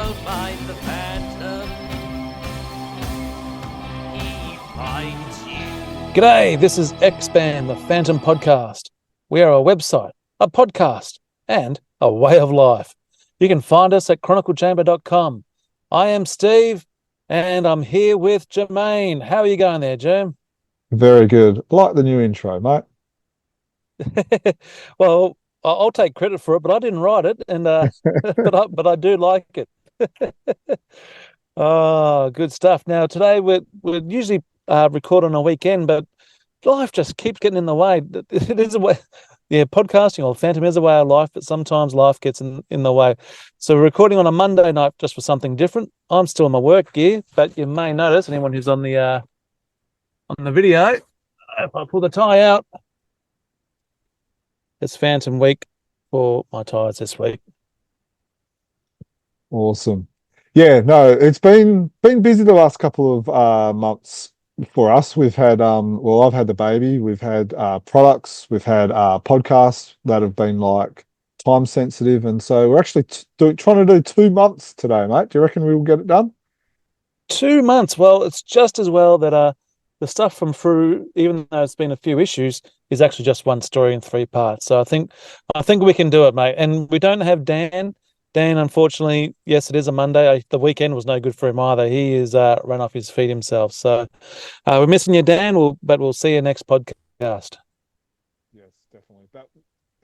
won't find the phantom. He finds you. G'day, this is X-Band, the Phantom Podcast. We are a website, a podcast, and a way of life. You can find us at chroniclechamber.com. I am Steve, and I'm here with Jermaine. How are you going there, Jerm? Very good. I like the new intro, mate. Well, I'll take credit for it, but I didn't write it, and but I do like it. Oh, good stuff. Now today we're usually record on a weekend, but life just keeps getting in the way. It is a way, yeah. Podcasting or Phantom is a way of life, but sometimes life gets in the way. So we're recording on a Monday night just for something different. I'm still in my work gear, but you may notice anyone who's on the video, if I pull the tie out, it's Phantom week for my tires this week. Awesome. Yeah, no, it's been busy the last couple of months for us. We've had well, I've had the baby, we've had products, we've had podcasts that have been like time sensitive, and so we're actually trying to do 2 months today, mate. Do you reckon we will get it done? 2 months. Well, it's just as well that the stuff from Frew, even though it's been a few issues, is actually just one story in 3 parts. So I think we can do it, mate. And we don't have Dan. Dan, unfortunately, yes, it is a Monday. The weekend was no good for him either. He is run off his feet himself. So we're missing you, Dan. But we'll see you next podcast. Yes, definitely. But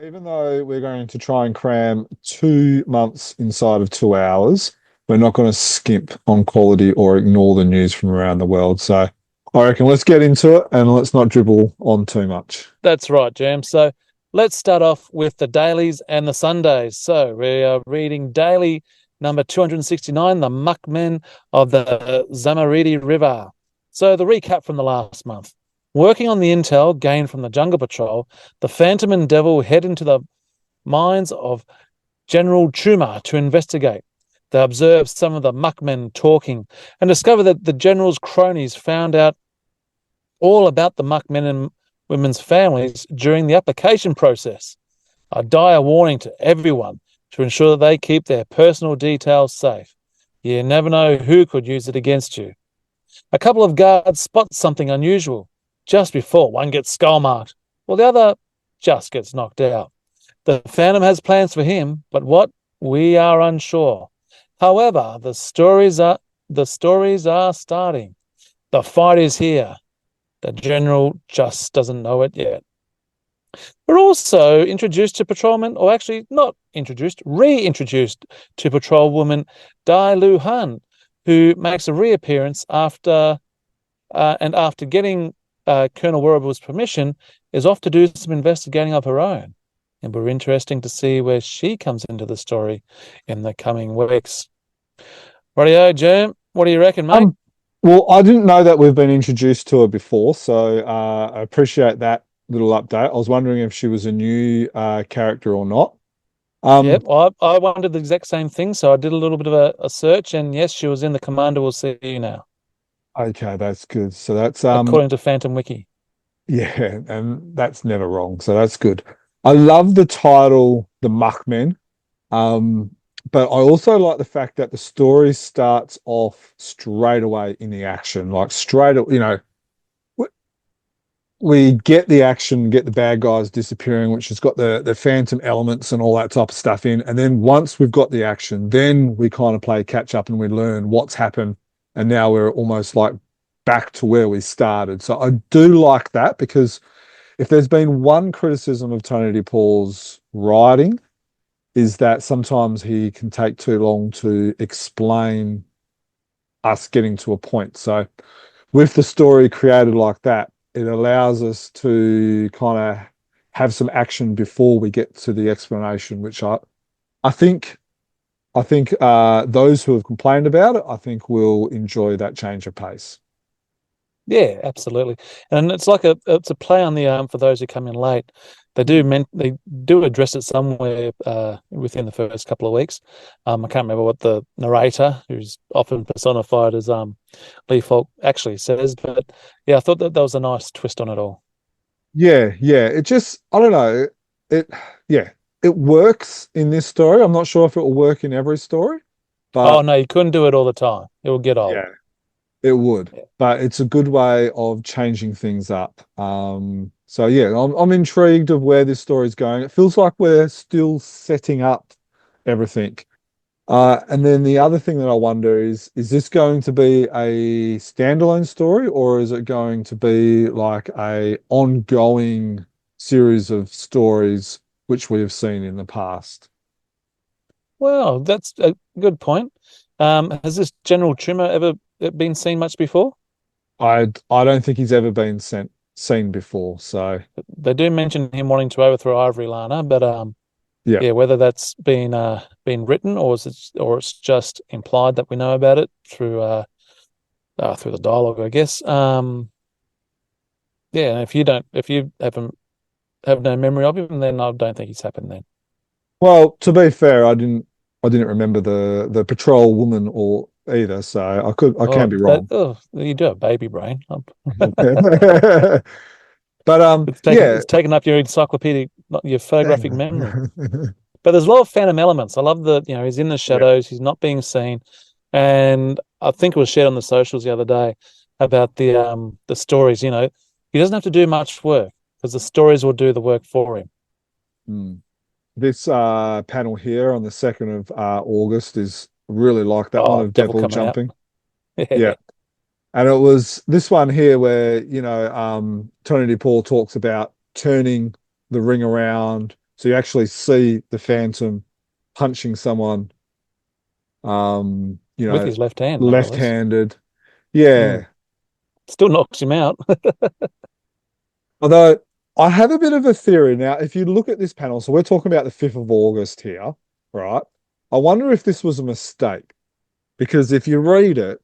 even though we're going to try and cram 2 months inside of 2 hours, we're not going to skimp on quality or ignore the news from around the world. So I reckon let's get into it and let's not dribble on too much. That's right, Jam. So let's start off with the dailies and the Sundays. So we are reading daily number 269, the Muckmen of the Zumaridi River. So the recap from the last month. Working on the intel gained from the Jungle Patrol, the Phantom and Devil head into the mines of General Chuma to investigate. They observe some of the Muckmen talking and discover that the General's cronies found out all about the Muckmen and women's families during the application process. A dire warning to everyone to ensure that they keep their personal details safe. You never know who could use it against you. A couple of guards spot something unusual just before one gets skull-marked, while the other just gets knocked out. The Phantom has plans for him, but what? We are unsure. However, the stories are starting. The fight is here. The General just doesn't know it yet. We're also introduced to patrolman, or actually not introduced, reintroduced to patrolwoman Dai Lu Han, who makes a reappearance after getting Colonel Warrable's permission, is off to do some investigating of her own. And we're interesting to see where she comes into the story in the coming weeks. Rightio, Jim. What do you reckon, mate? Well, I didn't know that we've been introduced to her before, so I appreciate that little update. I was wondering if she was a new character or not. Yep, I wondered the exact same thing, so I did a little bit of a search, and yes, she was in the Commander Will See You Now. Okay, that's good. So that's according to Phantom Wiki. Yeah, and that's never wrong. So that's good. I love the title, The Muckmen. But I also like the fact that the story starts off straight away in the action, like we get the action, get the bad guys disappearing, which has got the Phantom elements and all that type of stuff in. And then once we've got the action, then we kind of play catch up and we learn what's happened. And now we're almost like back to where we started. So I do like that, because if there's been one criticism of Tony DePaul's writing, is that sometimes he can take too long to explain us getting to a point. So with the story created like that, it allows us to kind of have some action before we get to the explanation, which I think those who have complained about it, I think will enjoy that change of pace. Yeah, absolutely. And it's like it's a play on the arm for those who come in late. They do address it somewhere within the first couple of weeks. I can't remember what the narrator, who's often personified as Lee Falk, actually says, but yeah, I thought that was a nice twist on it all. Yeah. It just, I don't know. It works in this story. I'm not sure if it will work in every story. Oh But no, you couldn't do it all the time. It will get old. yeah, it would. Yeah. But it's a good way of changing things up. So yeah, I'm intrigued of where this story's going. It feels like we're still setting up everything. And then the other thing that I wonder is this going to be a standalone story, or is it going to be like a ongoing series of stories which we have seen in the past? Well, that's a good point. Has this General Trimmer ever been seen much before? I don't think he's ever been seen before. So They do mention him wanting to overthrow Ivory Lana, but yeah. yeah, whether that's been written or it's just implied that we know about it through the dialogue, I guess. Yeah, and if you have no memory of him, then I don't think he's happened then. Well, to be fair, I didn't remember the patrol woman or either, so I can be wrong. You do have baby brain. But yeah. It's taken up your encyclopedic, not your photographic memory. Yeah. But there's a lot of phantom elements. I love he's in the shadows, he's not being seen. And I think it was shared on the socials the other day about the stories, he doesn't have to do much work because the stories will do the work for him. Mm. This panel here on the 2nd of August is really like that one Oh, of devil Devil coming out. jumping. Yeah. And it was this one here where, Tony DePaul talks about turning the ring around. So you actually see the Phantom punching someone, With his left hand, nonetheless. left-handed. Yeah. Mm. Still knocks him out. Although I have a bit of a theory now. If you look at this panel, so we're talking about the 5th of August here, right? I wonder if this was a mistake because if you read it,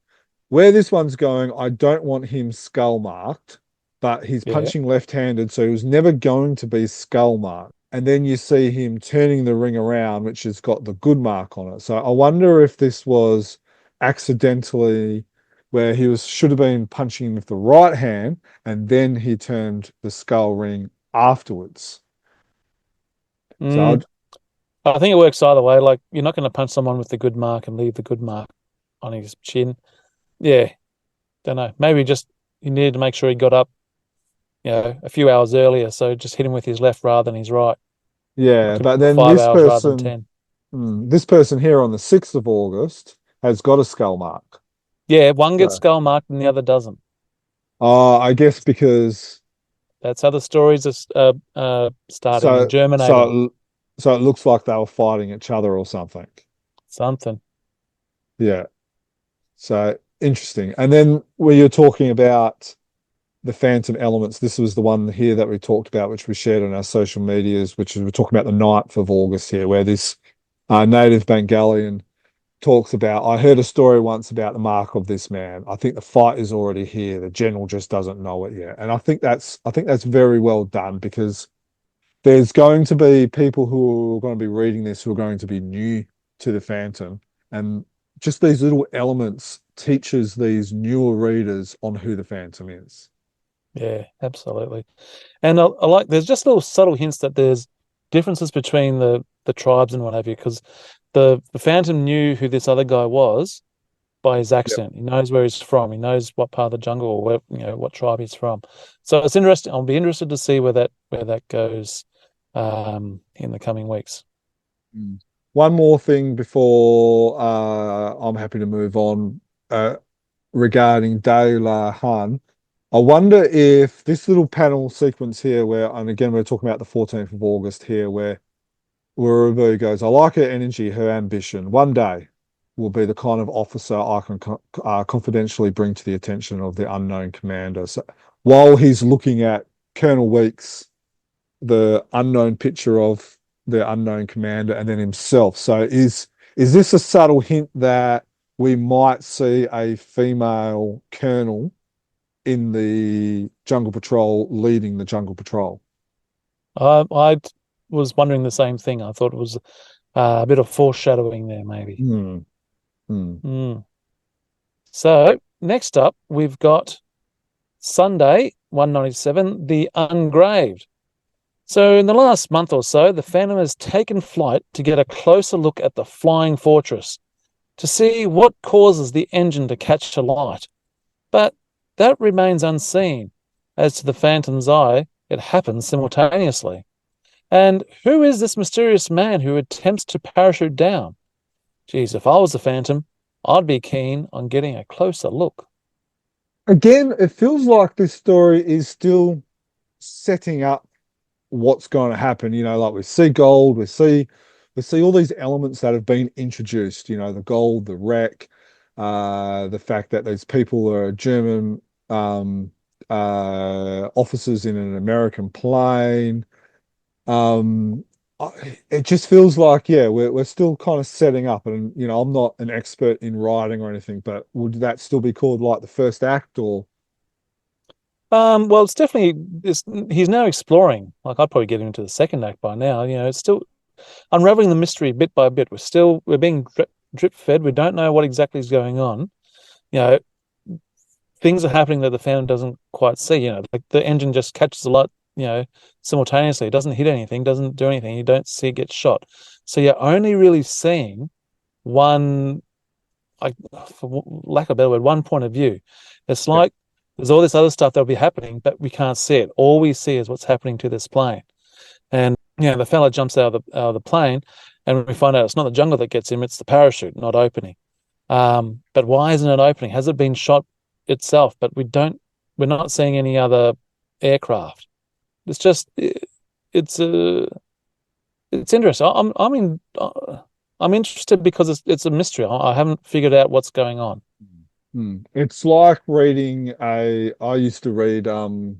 where this one's going, I don't want him skull marked, but he's Yeah. punching left-handed, so he was never going to be skull marked. And then you see him turning the ring around, which has got the good mark on it. So I wonder if this was accidentally where he should have been punching with the right hand, and then he turned the skull ring afterwards. So Mm. I think it works either way. Like, you're not going to punch someone with the good mark and leave the good mark on his chin. Yeah, don't know. Maybe just he needed to make sure he got up, a few hours earlier. So just hit him with his left rather than his right. yeah, Like but then 5 hours rather than 10. this person here on the 6th of August has got a skull mark. Yeah, one gets So, skull marked and the other doesn't. I guess because That's how the stories are starting and so germinating. so it looks like they were fighting each other or something. Something. Yeah. So interesting. And then when you're talking about the phantom elements, this was the one here that we talked about, which we shared on our social medias, which is we're talking about the 9th of August here, where this native Bengalian talks about, I heard a story once about the mark of this man. I think the fight is already here. The general just doesn't know it yet. And I think that's very well done because there's going to be people who are going to be reading this who are going to be new to the Phantom. And just these little elements teaches these newer readers on who the Phantom is. Yeah, absolutely. And I like there's just little subtle hints that there's differences between the tribes and what have you, because the Phantom knew who this other guy was by his Yep. accent. He knows where he's from. He knows what part of the jungle or what tribe he's from. So it's interesting. I'll be interested to see where that goes in the coming weeks. Mm. One more thing before I'm happy to move on regarding De La Han. I wonder if this little panel sequence here, and again, we're talking about the 14th of August here, where Rubu goes, I like her energy, her ambition. One day will be the kind of officer I can confidentially bring to the attention of the unknown commander. So while he's looking at Colonel Weeks, the unknown picture of the unknown commander, and then himself. So is this a subtle hint that we might see a female colonel in the Jungle Patrol leading the Jungle Patrol? I was wondering the same thing. I thought it was a bit of foreshadowing there, maybe. So next up, we've got Sunday, 197, the Ungraved. So in the last month or so, the Phantom has taken flight to get a closer look at the flying fortress. to see what causes the engine to catch alight. But that remains unseen. As to the Phantom's eye, it happens simultaneously. And who is this mysterious man who attempts to parachute down? Geez, if I was the Phantom, I'd be keen on getting a closer look. Again, it feels like this story is still setting up what's going to happen. Like we see gold, we see all these elements that have been introduced. The gold, the wreck, the fact that these people are German officers in an American plane. It just feels like, yeah, we're still kind of setting up, and I'm not an expert in writing or anything, but would that still be called like the first act or? Well, it's definitely he's now exploring. Like I'd probably get into the second act by now. It's still unraveling the mystery bit by bit. We're being drip fed. We don't know what exactly is going on. You know, things are happening that the fan doesn't quite see. Like the engine just catches a lot. Simultaneously, it doesn't hit anything, doesn't do anything. You don't see it get shot. So you're only really seeing one, like for lack of a better word, one point of view. It's like there's all this other stuff that'll be happening, but we can't see it. All we see is what's happening to this plane. And the fella jumps out of the plane, and we find out it's not the jungle that gets him; it's the parachute not opening. But why isn't it opening? Has it been shot itself? But we're not seeing any other aircraft. It's just it's interesting. I'm interested because it's a mystery. I haven't figured out what's going on. It's like reading I used to read the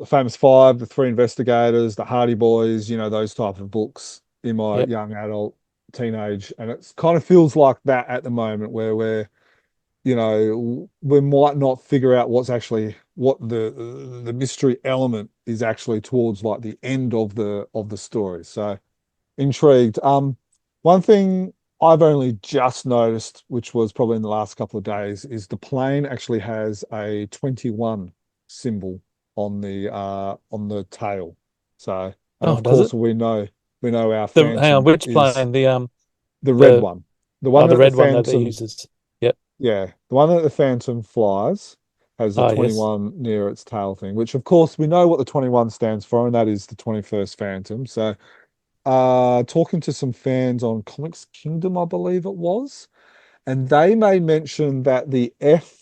Famous Five, the Three Investigators, the Hardy Boys, those type of books in my young adult teenage, and it kind of feels like that at the moment where we might not figure out what the mystery element is actually towards like the end of the story. So intrigued. One thing I've only just noticed, which was probably in the last couple of days, is the plane actually has a 21 symbol on the tail. So, and of Does course it? we know our Hang on, Phantom which is plane? the red one, the one the that the red one that it Phantom. uses. Yep. Yeah, the one that the Phantom flies has a Oh, yes. 21 near its tail thing, which of course we know what the 21 stands for, and that is the 21st Phantom. So, talking to some fans on Comics Kingdom, I believe it was, and they made mention that the F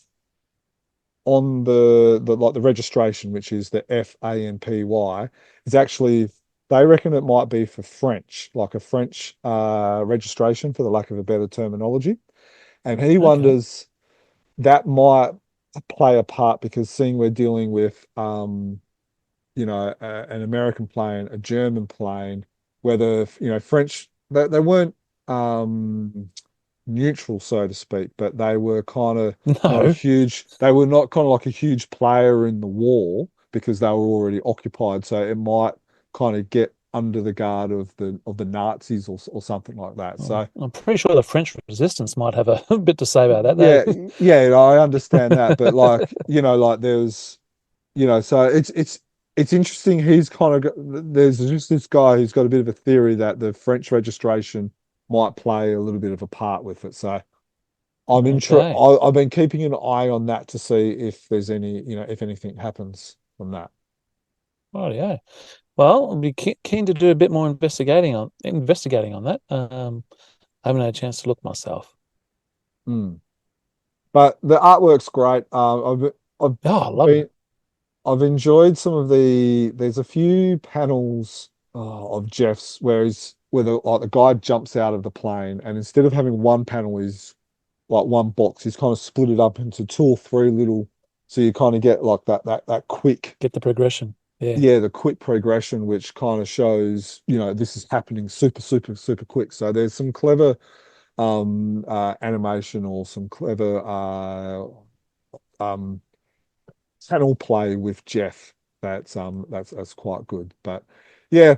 on the registration, which is the FANPY, is actually, they reckon it might be for French, like a French registration, for the lack of a better terminology. And he Okay. wonders that might play a part because seeing we're dealing with an American plane, a German plane, whether French, they weren't neutral, so to speak, but they were kind of not a No. huge, they were not kind of like a huge player in the war because they were already occupied. So it might kind of get under the guard of the Nazis or something like that. So I'm pretty sure the French resistance might have a bit to say about that. yeah, yeah, I understand that, but like like there's so it's interesting. He's kind of there's just this guy who's got a bit of a theory that the French registration might play a little bit of a part with it. So Okay. I've been keeping an eye on that to see if there's any, if anything happens from that. Oh, yeah. Well, I'll be keen to do a bit more investigating on that. I haven't had a chance to look myself. Mm. But the artwork's great. I've Oh, I love it. been I've enjoyed some of there's a few panels of Jeff's where the guy jumps out of the plane, and instead of having one panel is like one box, he's kind of split it up into two or three little, so you kind of get like that quick, Get the progression. Yeah. yeah, the quick progression, which kind of shows, this is happening super, super, super quick. So there's some clever animation or some clever um panel play with Jeff that's quite good. But yeah,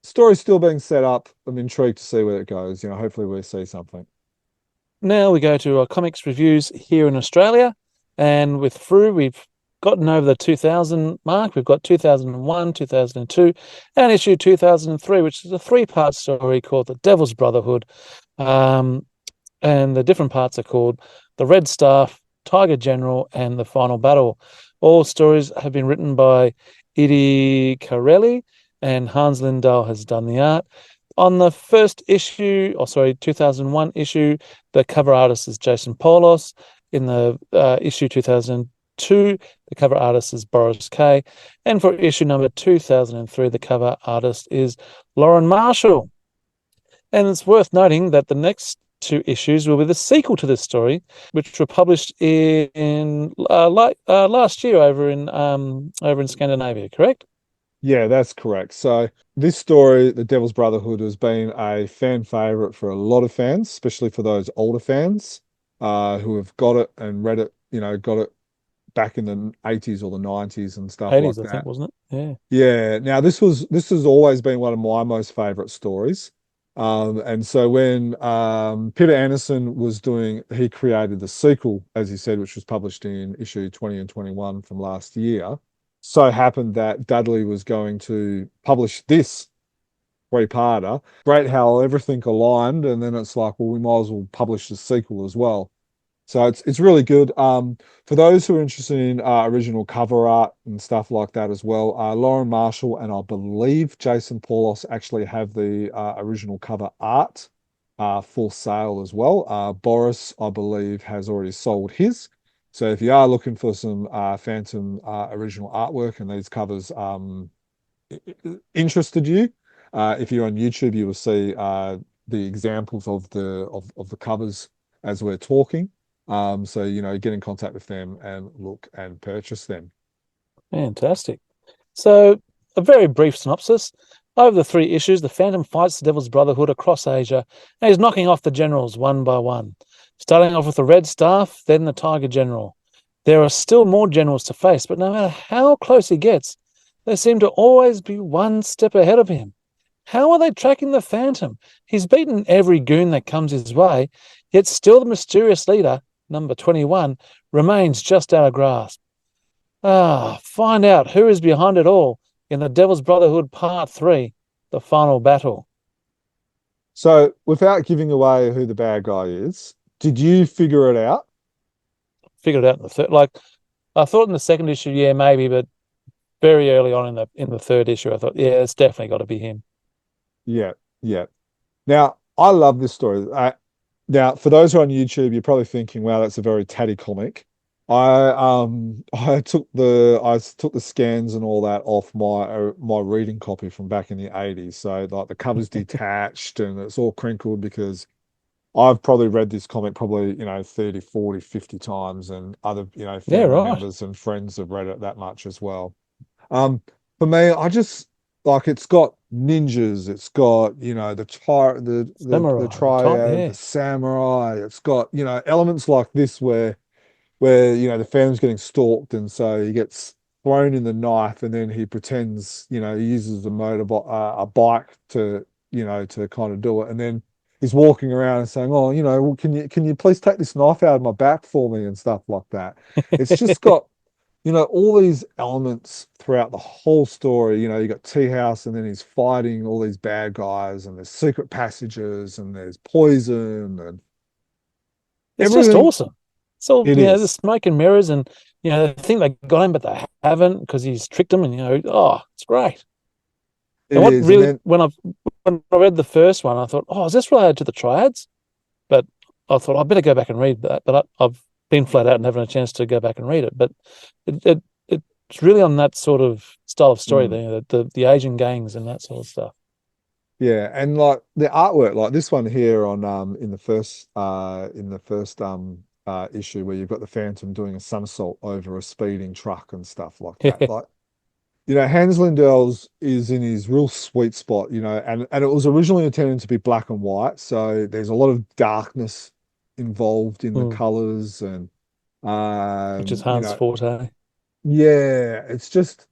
story's still being set up. I'm intrigued to see where it goes. Hopefully we'll see something. Now we go to our comics reviews here in Australia, and with Frew, we've gotten over the 2000 mark. We've got 2001, 2002, and issue 2003, which is a three-part story called The Devil's Brotherhood. and the different parts are called The Red Staff, Tiger General, and The Final Battle. All stories have been written by Edie Carelli, and Hans Lindahl has done the art. On the first issue, 2001 issue, the cover artist is Jason Polos. In the issue 2002, the cover artist is Boris Kay. And for issue number 2003, the cover artist is Lauren Marshall. And it's worth noting that the next two issues will be the sequel to this story, which were published in last year over in Scandinavia, correct? Yeah, that's correct. So this story, The Devil's Brotherhood, has been a fan favorite for a lot of fans, especially for those older fans who have got it and read it, got it back in the 80s or the 90s and stuff like 80s, I think, that. wasn't it? Yeah. Yeah. Now this has always been one of my most favorite stories. And so when Peter Anderson he created the sequel, as he said, which was published in issue 20 and 21 from last year. So happened that Dudley was going to publish this three-parter. Great how everything aligned, and then it's like, well, we might as well publish the sequel as well. So it's really good. For those who are interested in original cover art and stuff like that as well, Lauren Marshall and I believe Jason Paulos actually have the original cover art for sale as well. Boris, I believe, has already sold his. So if you are looking for some Phantom original artwork and these covers interested you, if you're on YouTube, you will see the examples of the covers as we're talking. So, get in contact with them and look and purchase them. Fantastic. So, a very brief synopsis. Over the three issues, the Phantom fights the Devil's Brotherhood across Asia, and he's knocking off the generals one by one. Starting off with the Red Staff, then the Tiger General. There are still more generals to face, but no matter how close he gets, they seem to always be one step ahead of him. How are they tracking the Phantom? He's beaten every goon that comes his way, yet still the mysterious leader, number 21, remains just out of grasp. Find out who is behind it all in the Devil's Brotherhood Part 3, The Final Battle. So, without giving away who the bad guy is, did you figure it out? Figured it out in the third. I thought in the second issue, yeah, maybe, but very early on in the third issue, I thought, yeah, it's definitely got to be him. Yeah, yeah. Now, I love this story. Now, for those who are on YouTube, you're probably thinking, "Wow, that's a very tatty comic." I took the scans and all that off my reading copy from back in the 80s. So like the cover's detached and it's all crinkled because I've probably read this comic probably 30, 40, 50 times, and other family members and friends have read it that much as well. For me, I just like it's got ninjas, it's got the triad, the samurai, it's got elements like this where the Phantom's getting stalked, and so he gets thrown in the knife, and then he pretends he uses a bike to to kind of do it, and then he's walking around and saying, "Oh, well, can you please take this knife out of my back for me," and stuff like that. It's just got all these elements throughout the whole story. You got Tea House, and then he's fighting all these bad guys, and there's secret passages, and there's poison, and it's just awesome. So the smoke and mirrors, and they think they got him, but they haven't because he's tricked them, and it's great. When I read the first one, I thought, is this related to the triads? But I thought I better go back and read that. But I've been flat out and haven't had a chance to go back and read it. But it's really on that sort of style of story, the Asian gangs and that sort of stuff. Yeah, and like the artwork, like this one here on in the first issue where you've got the Phantom doing a somersault over a speeding truck and stuff like that. Like, Hans Lindahl's is in his real sweet spot, and it was originally intended to be black and white, so there's a lot of darkness involved in the colors, and which is Hans' forte. Yeah, it's just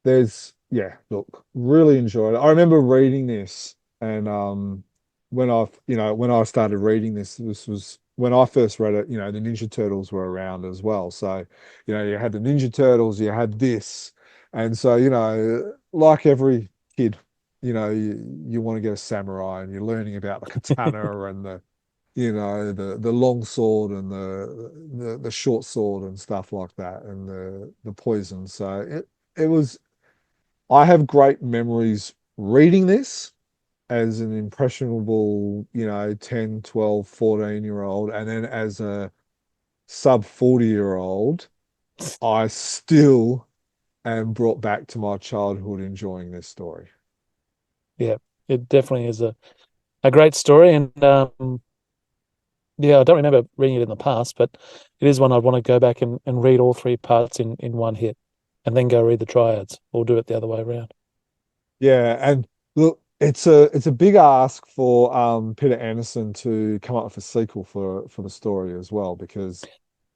look, really enjoyed it. I remember reading this, and when I started reading this was when I first read it, the Ninja Turtles were around as well. So, you had the Ninja Turtles, you had this, and so, like every kid, you want to get a samurai, and you're learning about the katana and the the long sword and the short sword and stuff like that, and the poison. So it was. I have great memories reading this as an impressionable, 10, 12, 14-year-old, and then as a sub 40-year-old, I still am brought back to my childhood enjoying this story. Yeah, it definitely is a great story. And yeah, I don't remember reading it in the past, but it is one I'd want to go back and read all three parts in one hit and then go read the triads or do it the other way around. Yeah, and look, it's a big ask for Peter Anderson to come up with a sequel for the story as well, because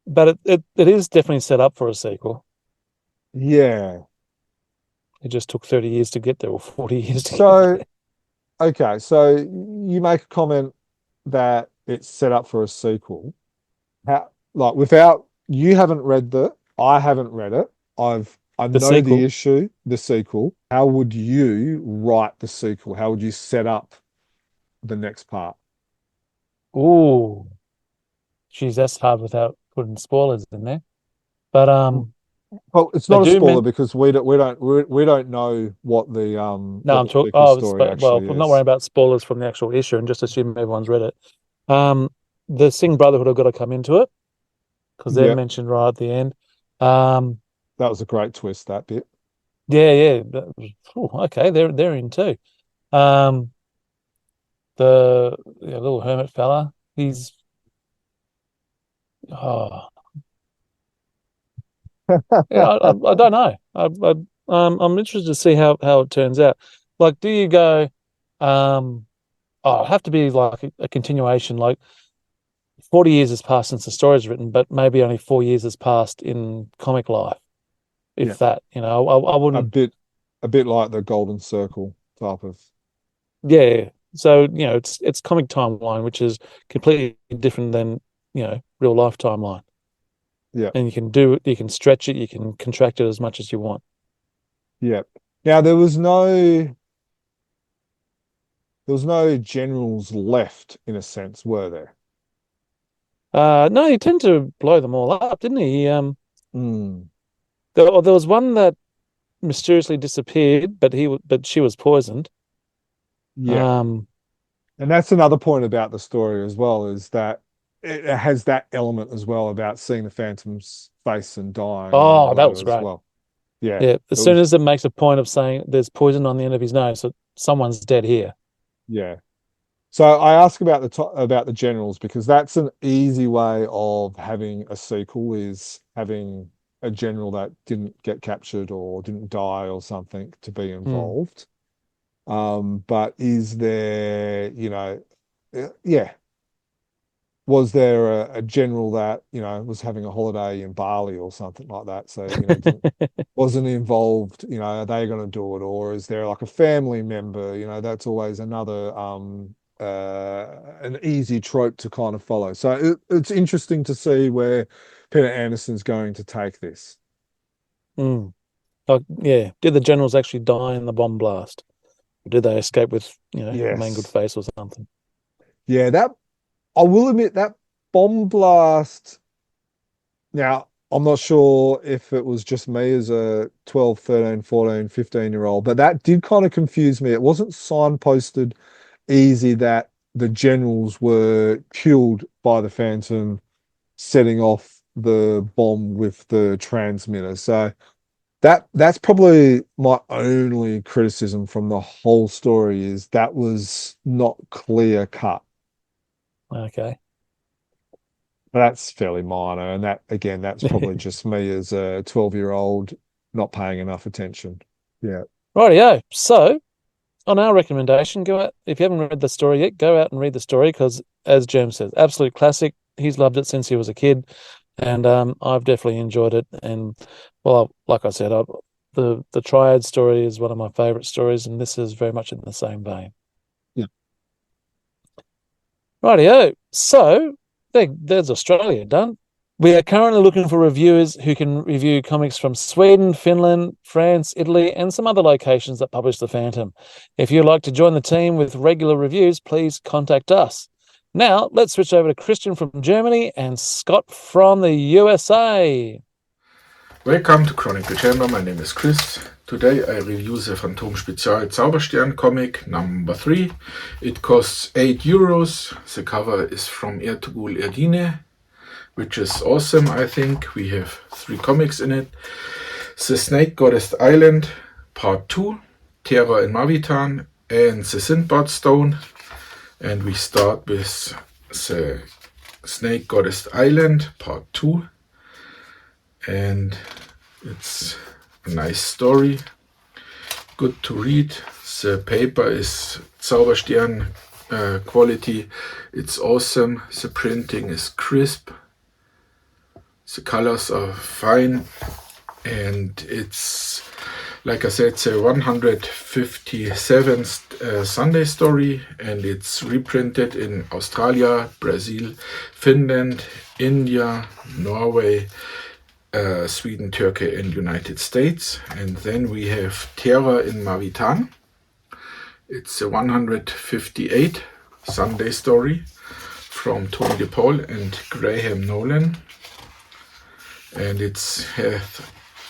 But it is definitely set up for a sequel. yeah. It just took 30 years to get there, or 40 years to get So there. okay, so you make a comment that it's set up for a sequel. How, like, without you haven't read I haven't read it. I The know the sequel. issue, the sequel. How would you write the sequel? How would you set up the next part? Ooh, geez, that's hard without putting spoilers in there. But Well, it's they not a do spoiler mean because we don't know no, what I'm the talking. sequel Oh, story well, actually I'm not worrying is. about spoilers from the actual issue, and just assume everyone's read it. Um, the Singh Brotherhood have got to come into it because they're Yep, mentioned right at the end. Um, that was a great twist, that bit. yeah. Okay, they're in too. Um, the little hermit fella, he's oh yeah, I don't know. I'm interested to see how it turns out. Like, do you go, it'll have to be like a continuation, like 40 years has passed since the story's written, but maybe only 4 years has passed in comic life, Yeah, if that, I a wouldn't, bit a bit like the Golden Circle type of. yeah. So, it's comic timeline, which is completely different than, real life timeline. Yeah, And you can stretch it, you can contract it as much as you want. yeah. Now there was no generals left in a sense, were there? No, he tended to blow them all up, didn't he? Mm, There was one that mysteriously disappeared, but she was poisoned. yeah. Um, And that's another point about the story as well, is that it has that element as well about seeing the Phantom's face and dying and oh, all that that was as great. well. Yeah, Yeah, as it soon was. as it makes a point of saying there's poison on the end of his nose, so someone's dead here. Yeah. So I ask about about the generals because that's an easy way of having a sequel, is having a general that didn't get captured or didn't die or something to be Hmm. involved. But is there, yeah, was there a general that, was having a holiday in Bali or something like that? So, didn't wasn't involved, are they going to do it? Or is there like a family member? That's always another an easy trope to kind of follow. So it's interesting to see where Peter Anderson's going to take this. Hmm. Like, yeah, did the generals actually die in the bomb blast? Or did they escape with, a main good Yes. face or something? Yeah, that I will admit that bomb blast. Now, I'm not sure if it was just me as a 12, 13, 14, 15-year-old, but that did kind of confuse me. It wasn't signposted easy that the generals were killed by the Phantom setting off the bomb with the transmitter. So that's probably my only criticism from the whole story, is that was not clear cut. Okay. That's fairly minor. And that, again, that's probably just me as a 12-year-old not paying enough attention. Yeah. Rightio. So, on our recommendation, go out if you haven't read the story yet. Go out and read the story because, as James says, absolute classic. He's loved it since he was a kid, and I've definitely enjoyed it. And well, like I said, the Triad story is one of my favourite stories, and this is very much in the same vein. Yeah. Rightio. So there's Australia done. We are currently looking for reviewers who can review comics from Sweden, Finland, France, Italy, and some other locations that publish The Phantom. If you'd like to join the team with regular reviews, please contact us. Now, let's switch over to Christian from Germany and Scott from the USA. Welcome to Chronicle Chamber, my name is Chris. Today I review the Phantom Spezial Zauberstern comic number 3. It costs €8. The cover is from Ertugrul Erdine, which is awesome, I think. We have 3 comics in it. The Snake Goddess Island, Part 2, Terror in Mavitan, and the Sindbad Stone. And we start with the Snake Goddess Island, Part 2. And it's a nice story, good to read. The paper is Zauberstern quality, it's awesome. The printing is crisp, the colors are fine, and it's, like I said, the 157th Sunday story, and it's reprinted in Australia, Brazil, Finland, India, Norway, Sweden, Turkey, and United States. And then we have Terror in Mavitan. It's a 158 Sunday story from Tony DePaul and Graham Nolan. And it's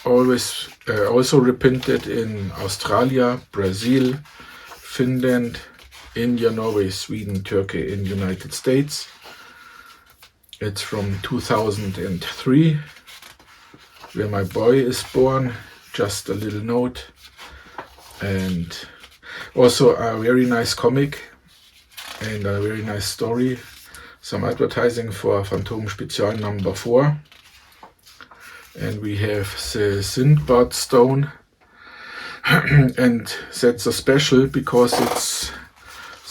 always also reprinted in Australia, Brazil, Finland, India, Norway, Sweden, Turkey, and United States. It's from 2003. Where my boy is born, just a little note, and also a very nice comic and a very nice story. Some advertising for Phantom Spezial number 4, and we have the Sindbad Stone, and that's a special because it's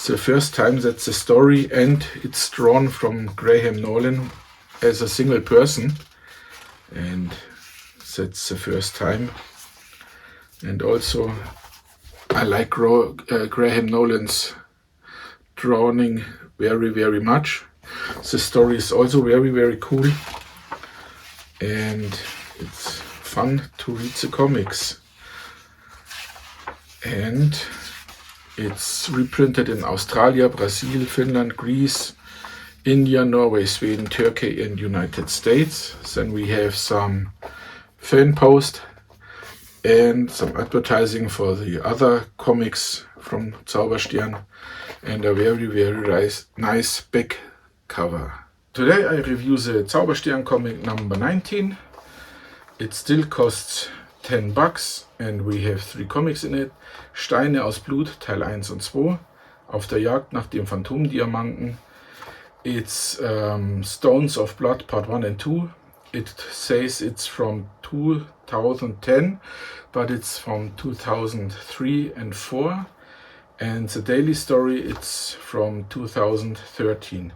the first time that the story, and it's drawn from Graham Nolan as a single person, and that's the first time. And also I like Graham Nolan's drawing very, very much. The story is also very, very cool, and it's fun to read the comics. And it's reprinted in Australia, Brazil, Finland, Greece, India, Norway, Sweden, Turkey, and United States. Then we have some fan post and some advertising for the other comics from Zauberstern, and a very, very nice big cover. Today I review the Zauberstern comic number 19. It still costs $10, and we have 3 comics in it. Steine aus Blut, Teil 1 und 2. Auf der Jagd nach dem Phantomdiamanten. It's Stones of Blood, Part 1 and 2. It says it's from 2010, but it's from 2003 and 4. And the daily story, it's from 2013.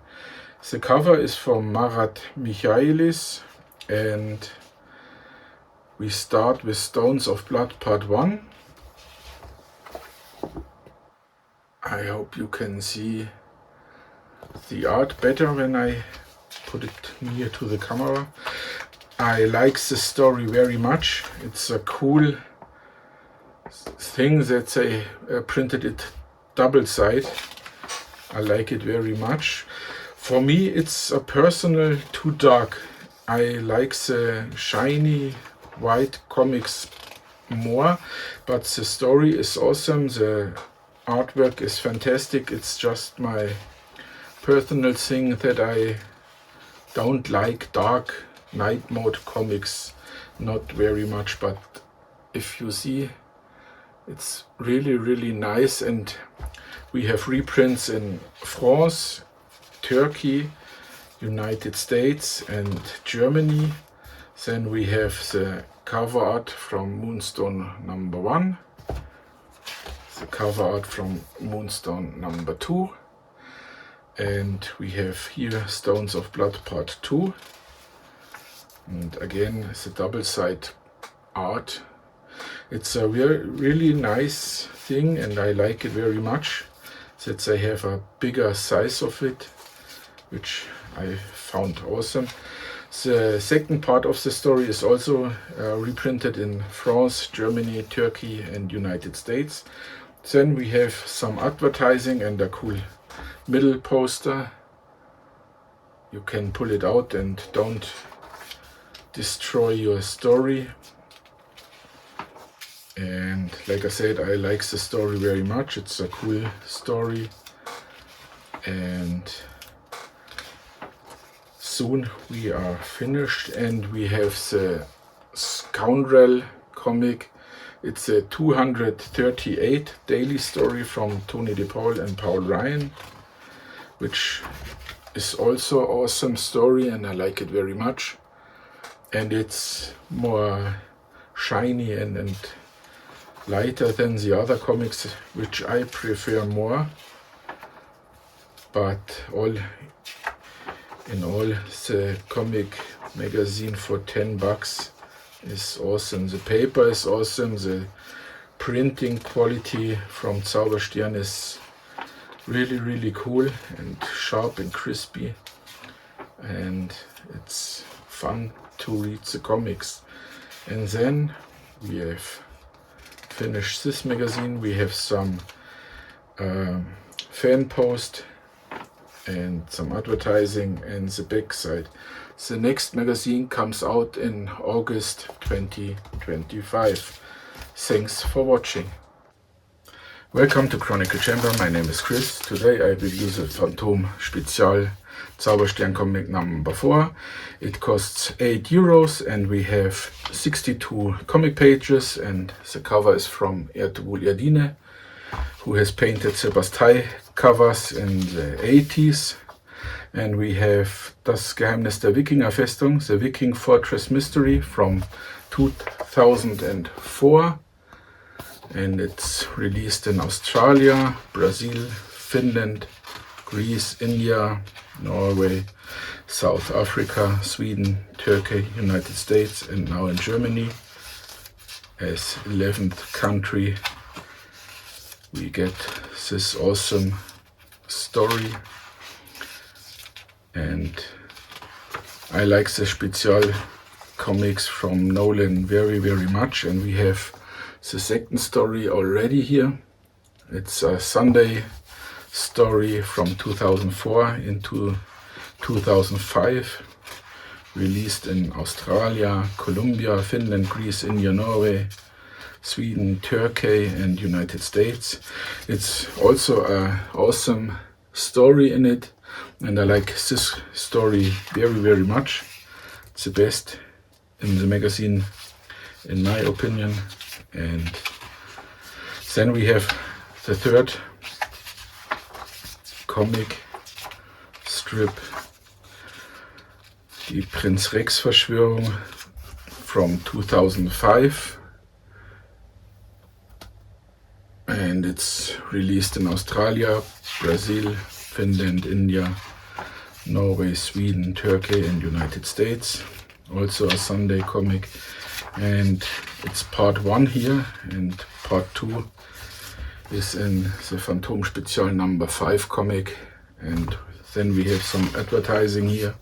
The cover is from Marat Michaelis, and we start with Stones of Blood, Part 1. I hope you can see the art better when I put it near to the camera. I like the story very much. It's a cool thing that they printed it double side. I like it very much. For me, it's a personal too dark. I like the shiny white comics more, but the story is awesome. The artwork is fantastic. It's just my personal thing that I don't like dark night mode comics, not very much, but if you see, it's really, really nice. And we have reprints in France, Turkey, United States, and Germany. Then we have the cover art from Moonstone number 1, the cover art from Moonstone number 2, and we have here Stones of Blood Part 2, and again the double side art. It's a really nice thing, and I like it very much that they have a bigger size of it, which I found awesome. The second part of the story is also reprinted in France, Germany, Turkey, and United States. Then we have some advertising and a cool middle poster. you can pull it out and don't destroy your story. And like I said, I like the story very much. It's a cool story, and soon we are finished, and we have the Scoundrel comic. It's a 238 daily story from Tony DePaul and Paul Ryan, which is also an awesome story, and I like it very much. And it's more shiny and lighter than the other comics, which I prefer more. But all in all, the comic magazine for $10 is awesome. The paper is awesome. The printing quality from Zauberstern is really cool and sharp and crispy, and it's fun to read the comics. And then we have finished this magazine. We have some fan post and some advertising and the back side. The next magazine comes out in August 2025. Thanks for watching. Welcome to Chronicle Chamber. My name is Chris. Today I will use a Phantom Spezial Zauberstern comic number 4. It costs €8 and we have 62 comic pages, and the cover is from Ertuğrul Erdine, who has painted the Bastei covers in the 80s. And we have Das Geheimnis der Wikingerfestung, the Viking Fortress Mystery from 2004. And it's released in Australia, Brazil, Finland, Greece, India, Norway, South Africa, Sweden, Turkey, United States, and now in Germany. As 11th country, we get this awesome story. And I like the Spezial comics from Nolan very much, and we have the second story already here. It's a Sunday story from 2004 into 2005, released in Australia, Colombia, Finland, Greece, India, Norway, Sweden, Turkey, and United States. It's also an awesome story in it, and I like this story very much. It's the best in the magazine, in my opinion. And then we have the third comic strip, die Prinz Rex Verschwörung from 2005. And it's released in Australia, Brazil, Finland, India, Norway, Sweden, Turkey, and United States. Also a Sunday comic. And it's part 1 here, and part 2 is in the Phantom Spezial number 5 comic. And then we have some advertising here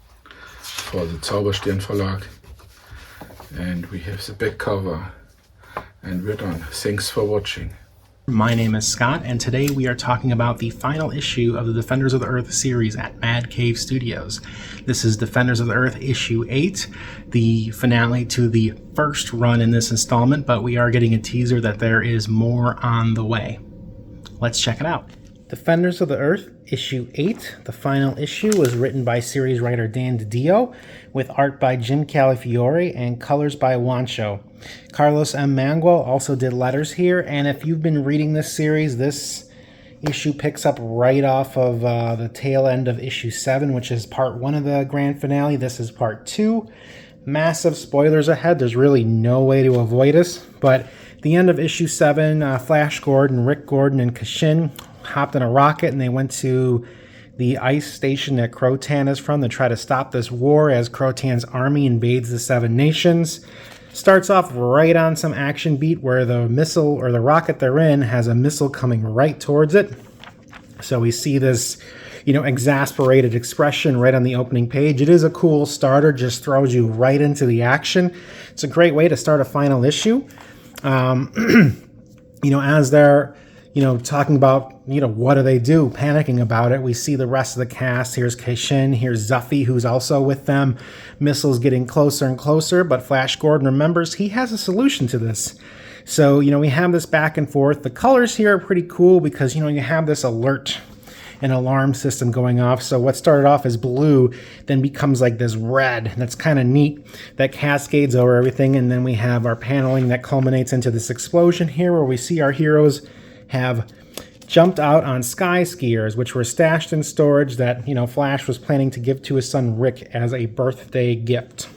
for the Zauberstern Verlag. And we have the back cover. And we're done. Thanks for watching. My name is Scott, and today we are talking about the final issue of the Defenders of the Earth series at Mad Cave Studios. This is Defenders of the Earth issue 8, the finale to the first run in this installment, but we are getting a teaser that there is more on the way. Let's check it out. Defenders of the Earth issue 8, the final issue, was written by series writer Dan DiDio, with art by Jim Calafiore and colors by Wancho. Carlos M. Manguel also did letters here, and if you've been reading this series, this issue picks up right off of the tail end of issue 7, which is part 1 of the grand finale. This is part 2. Massive spoilers ahead. There's really no way to avoid us, but the end of issue 7, Flash Gordon, Rick Gordon, and Kashin hopped in a rocket and they went to the ice station that Crotan is from to try to stop this war as Crotan's army invades the 7 nations. Starts off right on some action beat where the missile or the rocket they're in has a missile coming right towards it. So we see this, exasperated expression right on the opening page. It is a cool starter, just throws you right into the action. It's a great way to start a final issue. As they're, talking about, what do they do? Panicking about it. We see the rest of the cast. Here's Kaishin. Here's Zuffy, who's also with them. Missiles getting closer and closer, but Flash Gordon remembers he has a solution to this. So, we have this back and forth. The colors here are pretty cool because, you have this alert and alarm system going off. So what started off as blue then becomes like this red. That's kind of neat. That cascades over everything. And then we have our paneling that culminates into this explosion here where we see our heroes have jumped out on sky skiers, which were stashed in storage that, Flash was planning to give to his son Rick as a birthday gift.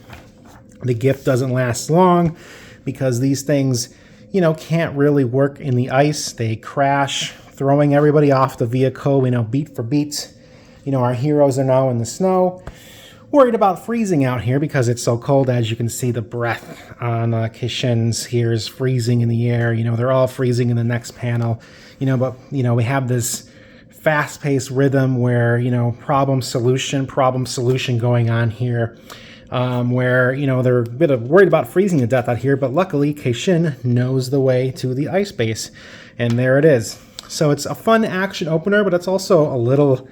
The gift doesn't last long because these things, can't really work in the ice. They crash, throwing everybody off the vehicle, beat for beat. Our heroes are now in the snow, worried about freezing out here because it's so cold. As you can see, the breath on Kishin's here is freezing in the air. They're all freezing in the next panel. But we have this fast-paced rhythm where, problem solution going on here. Where, they're a bit worried about freezing to death out here, but luckily Kaishin knows the way to the ice base, and there it is. So it's a fun action opener, but it's also a little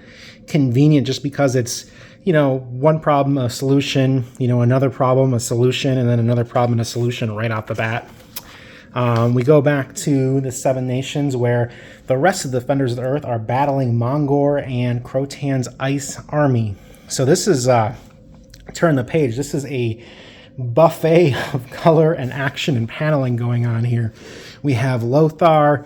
convenient just because it's, one problem, a solution, another problem, a solution, and then another problem and a solution right off the bat. We go back to the Seven Nations where the rest of the Defenders of the Earth are battling Mongor and Crotan's ice army. So this is, turn the page, this is a buffet of color and action and paneling going on here. We have Lothar,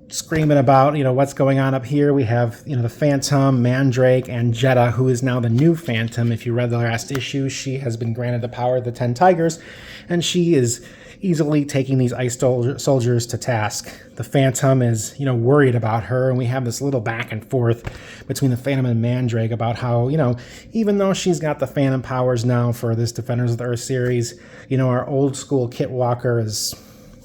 screaming about, what's going on up here. We have, the Phantom, Mandrake, and Jeddah, who is now the new Phantom. If you read the last issue, she has been granted the power of the 10 Tigers, and she is easily taking these ice soldiers to task. The Phantom is, worried about her, and we have this little back and forth between the Phantom and Mandrake about how, even though she's got the Phantom powers now for this Defenders of the Earth series, our old school Kit Walker is,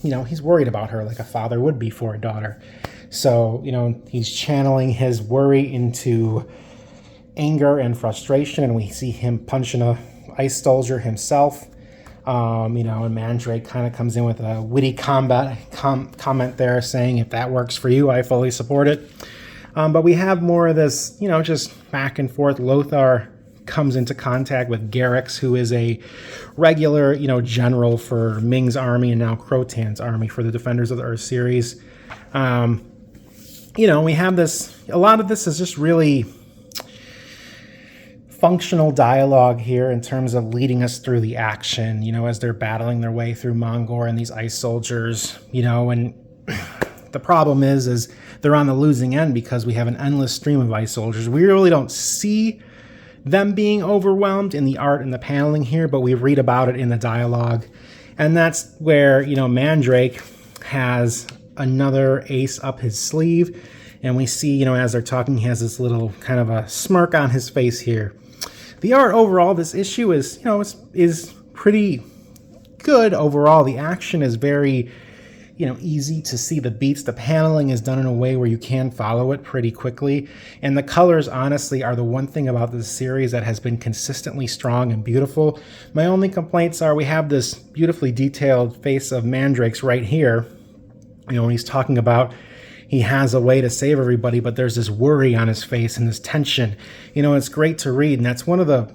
he's worried about her like a father would be for a daughter. So, he's channeling his worry into anger and frustration, and we see him punching a ice soldier himself. And Mandrake kind of comes in with a witty comment there saying, if that works for you, I fully support it. But we have more of this, just back and forth. Lothar comes into contact with Garrix, who is a regular, general for Ming's army and now Crotan's army for the Defenders of the Earth series. We have this, a lot of this is just really functional dialogue here in terms of leading us through the action, as they're battling their way through Mongor and these ice soldiers, and the problem is they're on the losing end because we have an endless stream of ice soldiers. We really don't see them being overwhelmed in the art and the paneling here, but we read about it in the dialogue. And that's where, Mandrake has another ace up his sleeve. And we see, as they're talking, he has this little kind of a smirk on his face here. The art overall, this issue is, is pretty good overall. The action is very, easy to see the beats. The paneling is done in a way where you can follow it pretty quickly. And the colors, honestly, are the one thing about this series that has been consistently strong and beautiful. My only complaints are we have this beautifully detailed face of Mandrake's right here. When he's talking about he has a way to save everybody, but there's this worry on his face and this tension. It's great to read, and that's one of the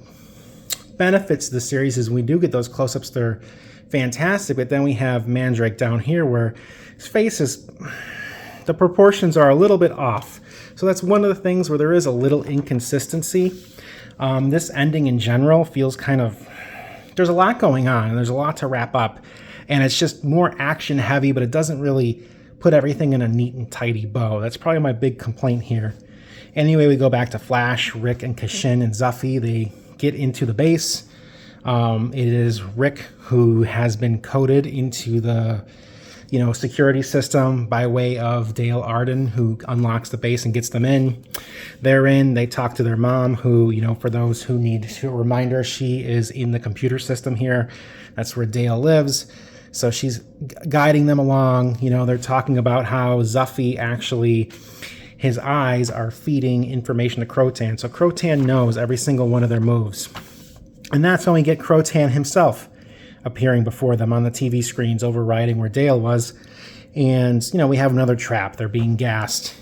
benefits of the series is we do get those close-ups. They're fantastic, but then we have Mandrake down here where his face is, the proportions are a little bit off. So that's one of the things where there is a little inconsistency. This ending in general feels kind of, there's a lot going on, and there's a lot to wrap up, and it's just more action heavy, but it doesn't really put everything in a neat and tidy bow. That's probably my big complaint here. Anyway, we go back to Flash, Rick, and Kaishin and Zuffy. They get into the base. It is Rick who has been coded into the, security system by way of Dale Arden, who unlocks the base and gets them in. They're in. They talk to their mom, who, for those who need a reminder, she is in the computer system here. That's where Dale lives. So she's guiding them along. They're talking about how Zuffy actually, his eyes are feeding information to Crotan. So Crotan knows every single one of their moves. And that's when we get Crotan himself appearing before them on the TV screens overriding where Dale was. And, we have another trap. They're being gassed.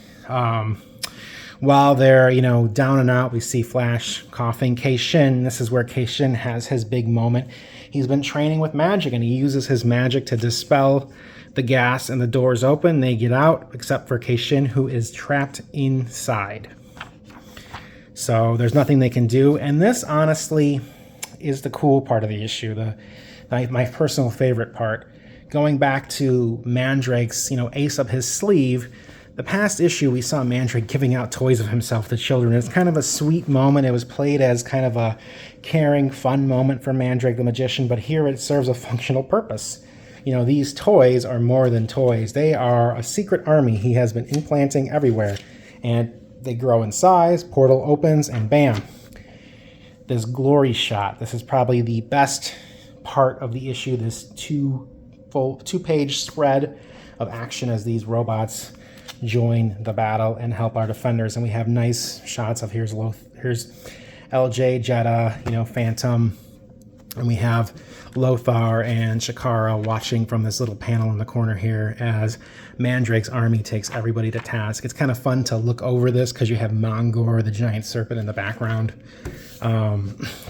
While they're, down and out, we see Flash coughing. Kei-Shin, this is where Kei-Shin has his big moment. He's been training with magic, and he uses his magic to dispel the gas, and the doors open. They get out, except for Kei-Shin, who is trapped inside. So there's nothing they can do. And this, honestly, is the cool part of the issue, my personal favorite part. Going back to Mandrake's, ace up his sleeve, the past issue we saw Mandrake giving out toys of himself to children. It's kind of a sweet moment. It was played as kind of a caring, fun moment for Mandrake the Magician, but here it serves a functional purpose. These toys are more than toys. They are a secret army he has been implanting everywhere, and they grow in size, portal opens, and bam. This glory shot. This is probably the best part of the issue, this two-page spread of action as these robots join the battle and help our defenders. And we have nice shots of here's LJ, Jeddah, Phantom, and we have Lothar and Shakara watching from this little panel in the corner here as Mandrake's army takes everybody to task. It's kind of fun to look over this because you have Mongor, the giant serpent, in the background.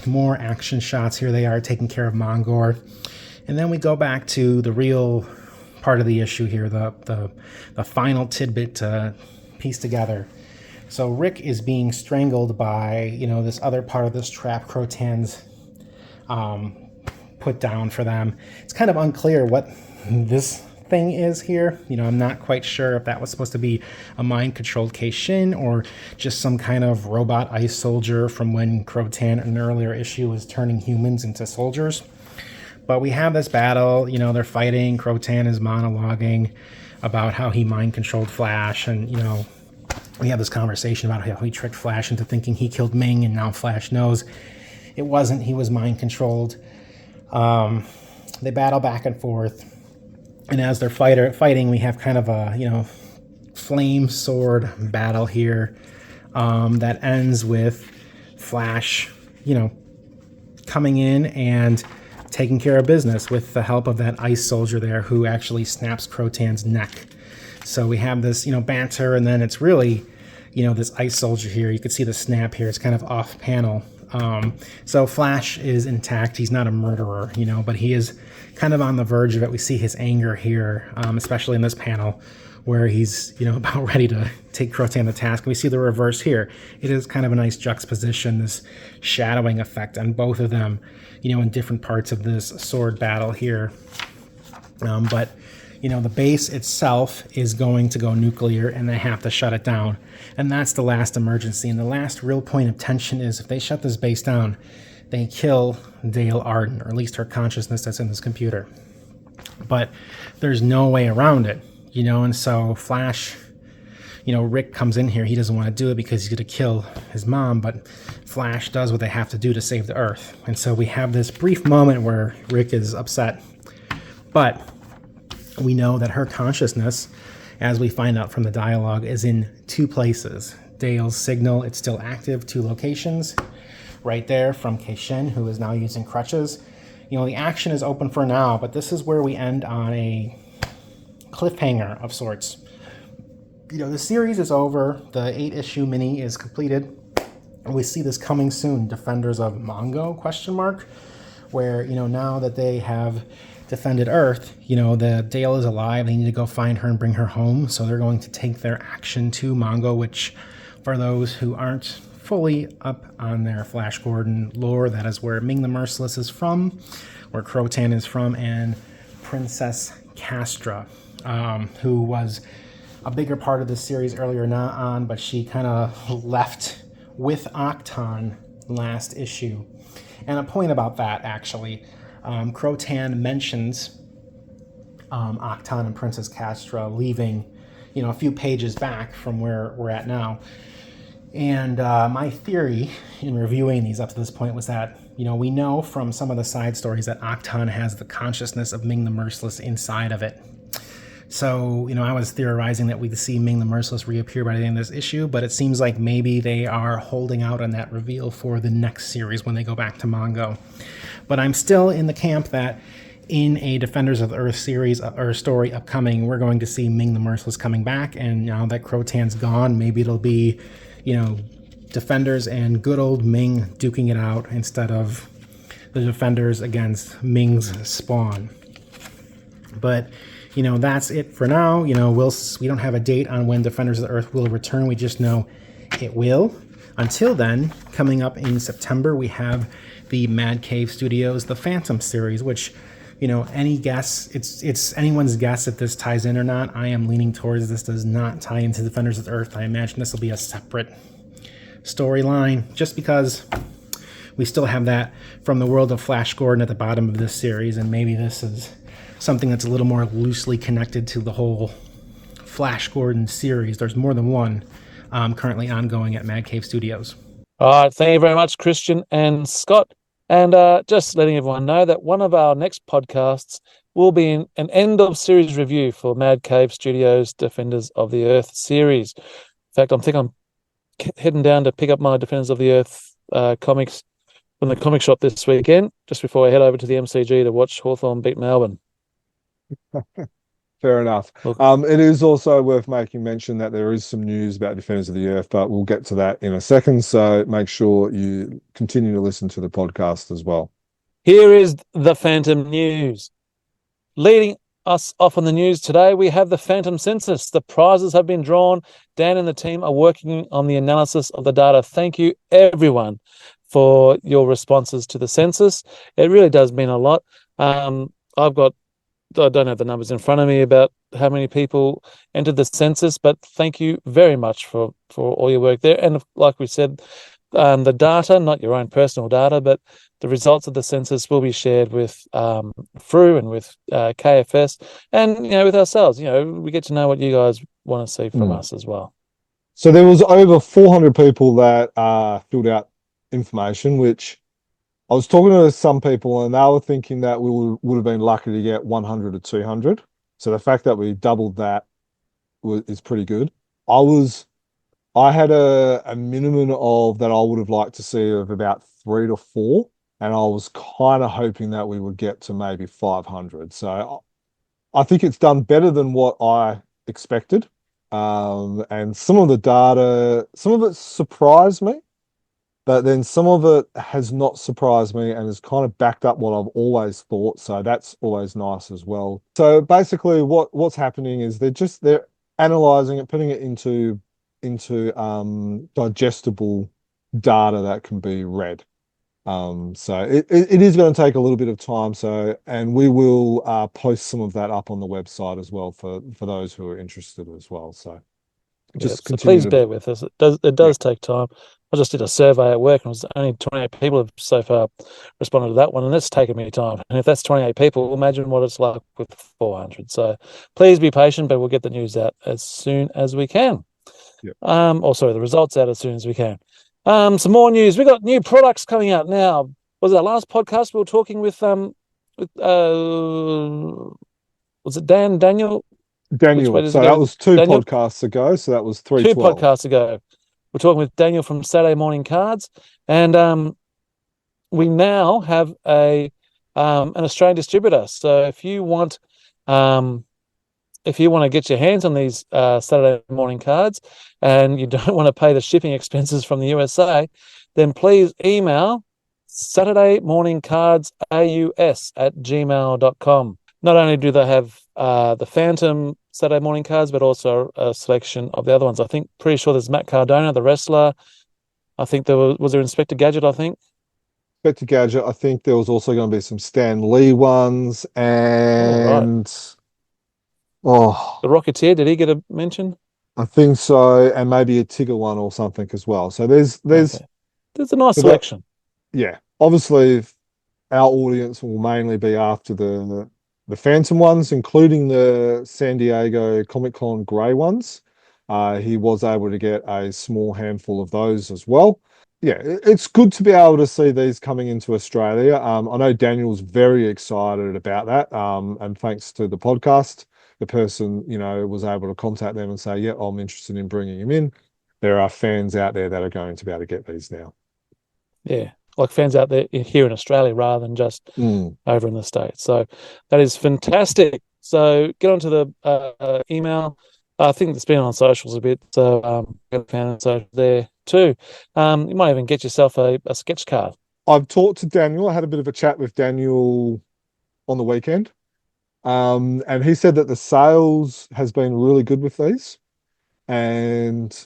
More action shots. Here they are taking care of Mongor. And then we go back to the real part of the issue here, the final tidbit to piece together. So Rick is being strangled by, this other part of this trap Crotan's put down for them. It's kind of unclear what this thing is here. I'm not quite sure if that was supposed to be a mind-controlled Kei-Shin or just some kind of robot ice soldier from when Crotan in an earlier issue was turning humans into soldiers. But we have this battle, they're fighting. Crotan is monologuing about how he mind-controlled Flash, and, we have this conversation about how he tricked Flash into thinking he killed Ming, and now Flash knows it wasn't. He was mind-controlled. They battle back and forth, and as they're fighting, we have kind of a, flame sword battle here that ends with Flash, coming in and taking care of business with the help of that ice soldier there who actually snaps Crotan's neck. So we have this, banter, and then it's really, this ice soldier here. You can see the snap here. It's kind of off panel. So Flash is intact. He's not a murderer, but he is kind of on the verge of it. We see his anger here, especially in this panel where he's, about ready to take Crotan to task. And we see the reverse here. It is kind of a nice juxtaposition, this shadowing effect on both of them, in different parts of this sword battle here. But the base itself is going to go nuclear, and they have to shut it down. And that's the last emergency. And the last real point of tension is if they shut this base down, they kill Dale Arden, or at least her consciousness that's in this computer. But there's no way around it, and so Flash, Rick comes in here. He doesn't want to do it because he's going to kill his mom, but Flash does what they have to do to save the Earth. And so we have this brief moment where Rick is upset, but we know that her consciousness, as we find out from the dialogue, is in two places. Dale's signal, it's still active, 2 locations, right there from Kei-Shin, who is now using crutches. The action is open for now, but this is where we end on a cliffhanger of sorts. The series is over. The 8-issue mini is completed. We see this coming soon, Defenders of Mongo, ? Where, now that they have defended Earth, the Dale is alive. They need to go find her and bring her home. So they're going to take their action to Mongo, which, for those who aren't fully up on their Flash Gordon lore, that is where Ming the Merciless is from, where Crotan is from, and Princess Castra, who was a bigger part of this series earlier on, but she kind of left with Octon last issue. And a point about that, actually, Crotan mentions Octon and Princess Castra leaving, a few pages back from where we're at now. And my theory in reviewing these up to this point was that, we know from some of the side stories that Octon has the consciousness of Ming the Merciless inside of it. So, I was theorizing that we'd see Ming the Merciless reappear by the end of this issue, but it seems like maybe they are holding out on that reveal for the next series when they go back to Mongo. But I'm still in the camp that in a Defenders of the Earth series or story upcoming, we're going to see Ming the Merciless coming back, and now that Crotan's gone, maybe it'll be, Defenders and good old Ming duking it out instead of the Defenders against Ming's spawn. But that's it for now. We don't have a date on when Defenders of the Earth will return. We just know it will. Until then, coming up in September, we have the Mad Cave Studios The Phantom series, which any guess, it's anyone's guess if this ties in or not. I am leaning towards this does not tie into Defenders of the Earth. I imagine this will be a separate storyline, just because we still have that from the world of Flash Gordon at the bottom of this series, and maybe this is something that's a little more loosely connected to the whole Flash Gordon series. There's more than one currently ongoing at Mad Cave Studios. All right, thank you very much, Christian and Scott. And just letting everyone know that one of our next podcasts will be an end-of-series review for Mad Cave Studios' Defenders of the Earth series. In fact, I'm heading down to pick up my Defenders of the Earth comics from the comic shop this weekend, just before I head over to the MCG to watch Hawthorn beat Melbourne. Fair enough. It is also worth making mention that there is some news about Defenders of the Earth, but we'll get to that in a second. So make sure you continue to listen to the podcast as well. Here is the Phantom news. Leading us off on the news today, we have the Phantom census. The prizes have been drawn. Dan and the team are working on the analysis of the data. Thank you, everyone, for your responses to the census. It really does mean a lot. I don't have the numbers in front of me about how many people entered the census, but thank you very much for all your work there. And like we said, the data, not your own personal data, but the results of the census will be shared with Frew and with KFS and, with ourselves. We get to know what you guys want to see from us as well. So there was over 400 people that filled out information, which I was talking to some people and they were thinking that we would have been lucky to get 100 or 200. So the fact that we doubled that is pretty good. I had a minimum of that I would have liked to see of about 3 to 4. And I was kind of hoping that we would get to maybe 500. So I think it's done better than what I expected. And some of the data, some of it surprised me. But then some of it has not surprised me and has kind of backed up what I've always thought. So that's always nice as well. So basically what's happening is they're analyzing it, putting it into digestible data that can be read. So it is going to take a little bit of time. And we will post some of that up on the website as well for those who are interested as well. So so please bear with us. It does take time. I just did a survey at work and it was only 28 people have so far responded to that one, and it's taken me time. And if that's 28 people, imagine what it's like with 400. So please be patient, but we'll get the news out as soon as we can. Yep. The results out as soon as we can. Some more news. We got new products coming out now. Was it our last podcast we were talking with was it Daniel? So that was two podcasts ago. So that was 312. 2 podcasts ago. We're talking with Daniel from Saturday Morning Cards, and we now have an Australian distributor. So if you want to get your hands on these Saturday Morning Cards, and you don't want to pay the shipping expenses from the USA, then please email SaturdayMorningCardsAUS@gmail.com. Not only do they have the Phantom Saturday Morning Cards, but also a selection of the other ones. Pretty sure there's Matt Cardona, the wrestler. I think was there Inspector Gadget, I think? Inspector Gadget. I think there was also going to be some Stan Lee ones and the Rocketeer. Did he get a mention? I think so, and maybe a Tigger one or something as well. So there's a nice selection. Obviously our audience will mainly be after the Phantom ones, including the San Diego Comic-Con grey ones. He was able to get a small handful of those as well. Yeah, it's good to be able to see these coming into Australia. I know Daniel's very excited about that. And thanks to the podcast, the person, was able to contact them and say, yeah, I'm interested in bringing him in. There are fans out there that are going to be able to get these now. Yeah, like fans out there here in Australia rather than just over in the States. So that is fantastic. So get onto the email. I think it's been on socials a bit, so get a fan on social there too. You might even get yourself a sketch card. I've talked to Daniel. I had a bit of a chat with Daniel on the weekend. And he said that the sales has been really good with these. And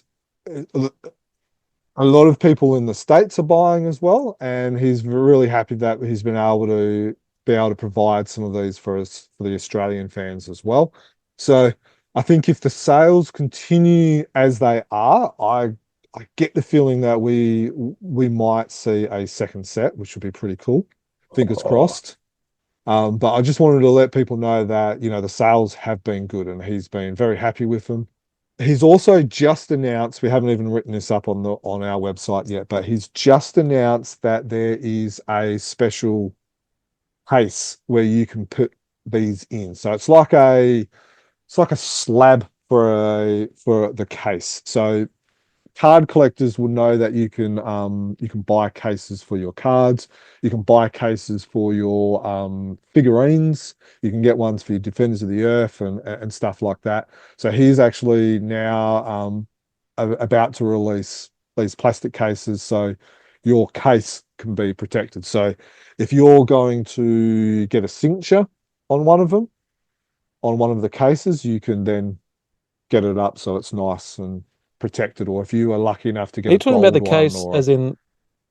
a lot of people in the States are buying as well. And he's really happy that he's been able to provide some of these for us, for the Australian fans as well. So I think if the sales continue as they are, I get the feeling that we might see a second set, which would be pretty cool. Fingers crossed. But I just wanted to let people know that, the sales have been good and he's been very happy with them. He's also just announced, we haven't even written this up on our website yet, but he's just announced that there is a special case where you can put these in. So it's like a slab for the case. So card collectors will know that you can buy cases for your cards, you can buy cases for your figurines, you can get ones for your Defenders of the Earth and stuff like that. So he's actually now about to release these plastic cases so your case can be protected. So if you're going to get a signature on one of them, on one of the cases, you can then get it up so it's nice and protected. Or if you are lucky enough to get Are you talking about the case or as in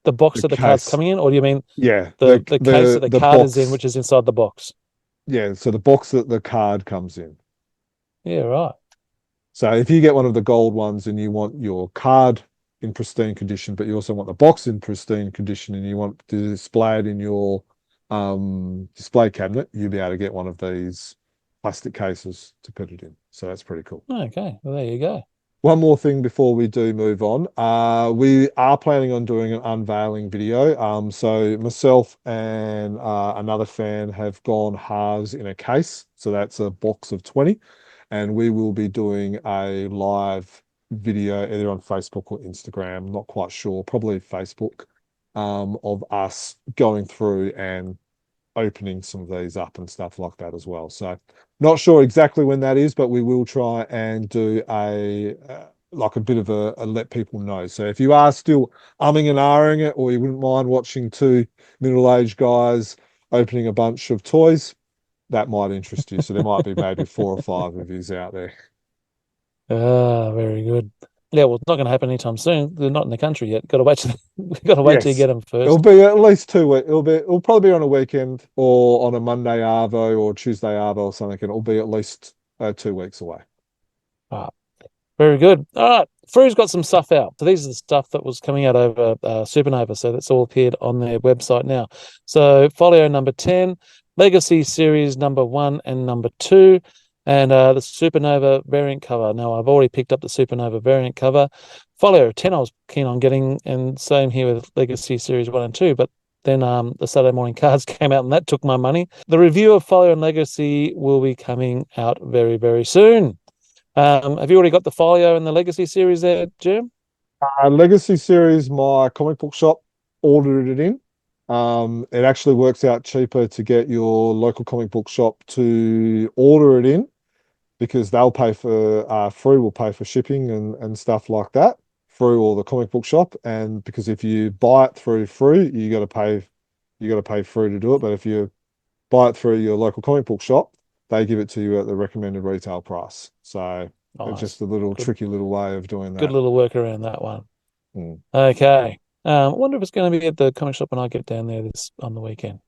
the box that the card's coming in, or do you mean the case that the card box is in, which is inside the box? Yeah, so the box that the card comes in. Yeah, right. So if you get one of the gold ones and you want your card in pristine condition, but you also want the box in pristine condition and you want to display it in your display cabinet, you'll be able to get one of these plastic cases to put it in. So that's pretty cool. Okay, well, there you go. One more thing before we do move on. We are planning on doing an unveiling video. So myself and another fan have gone halves in a case. So that's a box of 20. And we will be doing a live video either on Facebook or Instagram, not quite sure, probably Facebook, of us going through and opening some of these up and stuff like that as well. So not sure exactly when that is, but we will try and do a bit of a let people know. So if you are still umming and ahhing it, or you wouldn't mind watching two middle-aged guys opening a bunch of toys, that might interest you. So there might be maybe 4 or 5 of yous out there. Very good. Yeah, well, it's not going to happen anytime soon. They're not in the country yet. Got to wait till you get them first. It'll be at least 2 weeks. It'll probably be on a weekend or on a Monday arvo or Tuesday arvo or something. And it'll be at least 2 weeks away. Very good. All right, Frew's got some stuff out. So these are the stuff that was coming out over Supernova. So that's all appeared on their website now. So folio number 10, Legacy Series number 1 and number 2. And the Supernova variant cover. Now, I've already picked up the Supernova variant cover. Folio 10 I was keen on getting, and same here with Legacy Series 1 and 2, but then the Saturday morning cards came out and that took my money. The review of Folio and Legacy will be coming out very, very soon. Have you already got the Folio and the Legacy Series there, Jim? Legacy Series, my comic book shop ordered it in. It actually works out cheaper to get your local comic book shop to order it in, because they'll pay for Frew will pay for shipping and stuff like that, Frew or the comic book shop. And because if you buy it through Frew, you got to pay Frew to do it. But if you buy it through your local comic book shop, they give it to you at the recommended retail price. So it's just a little tricky little way of doing that. Good little workaround, that one. Okay. I wonder if it's going to be at the comic shop when I get down there on the weekend.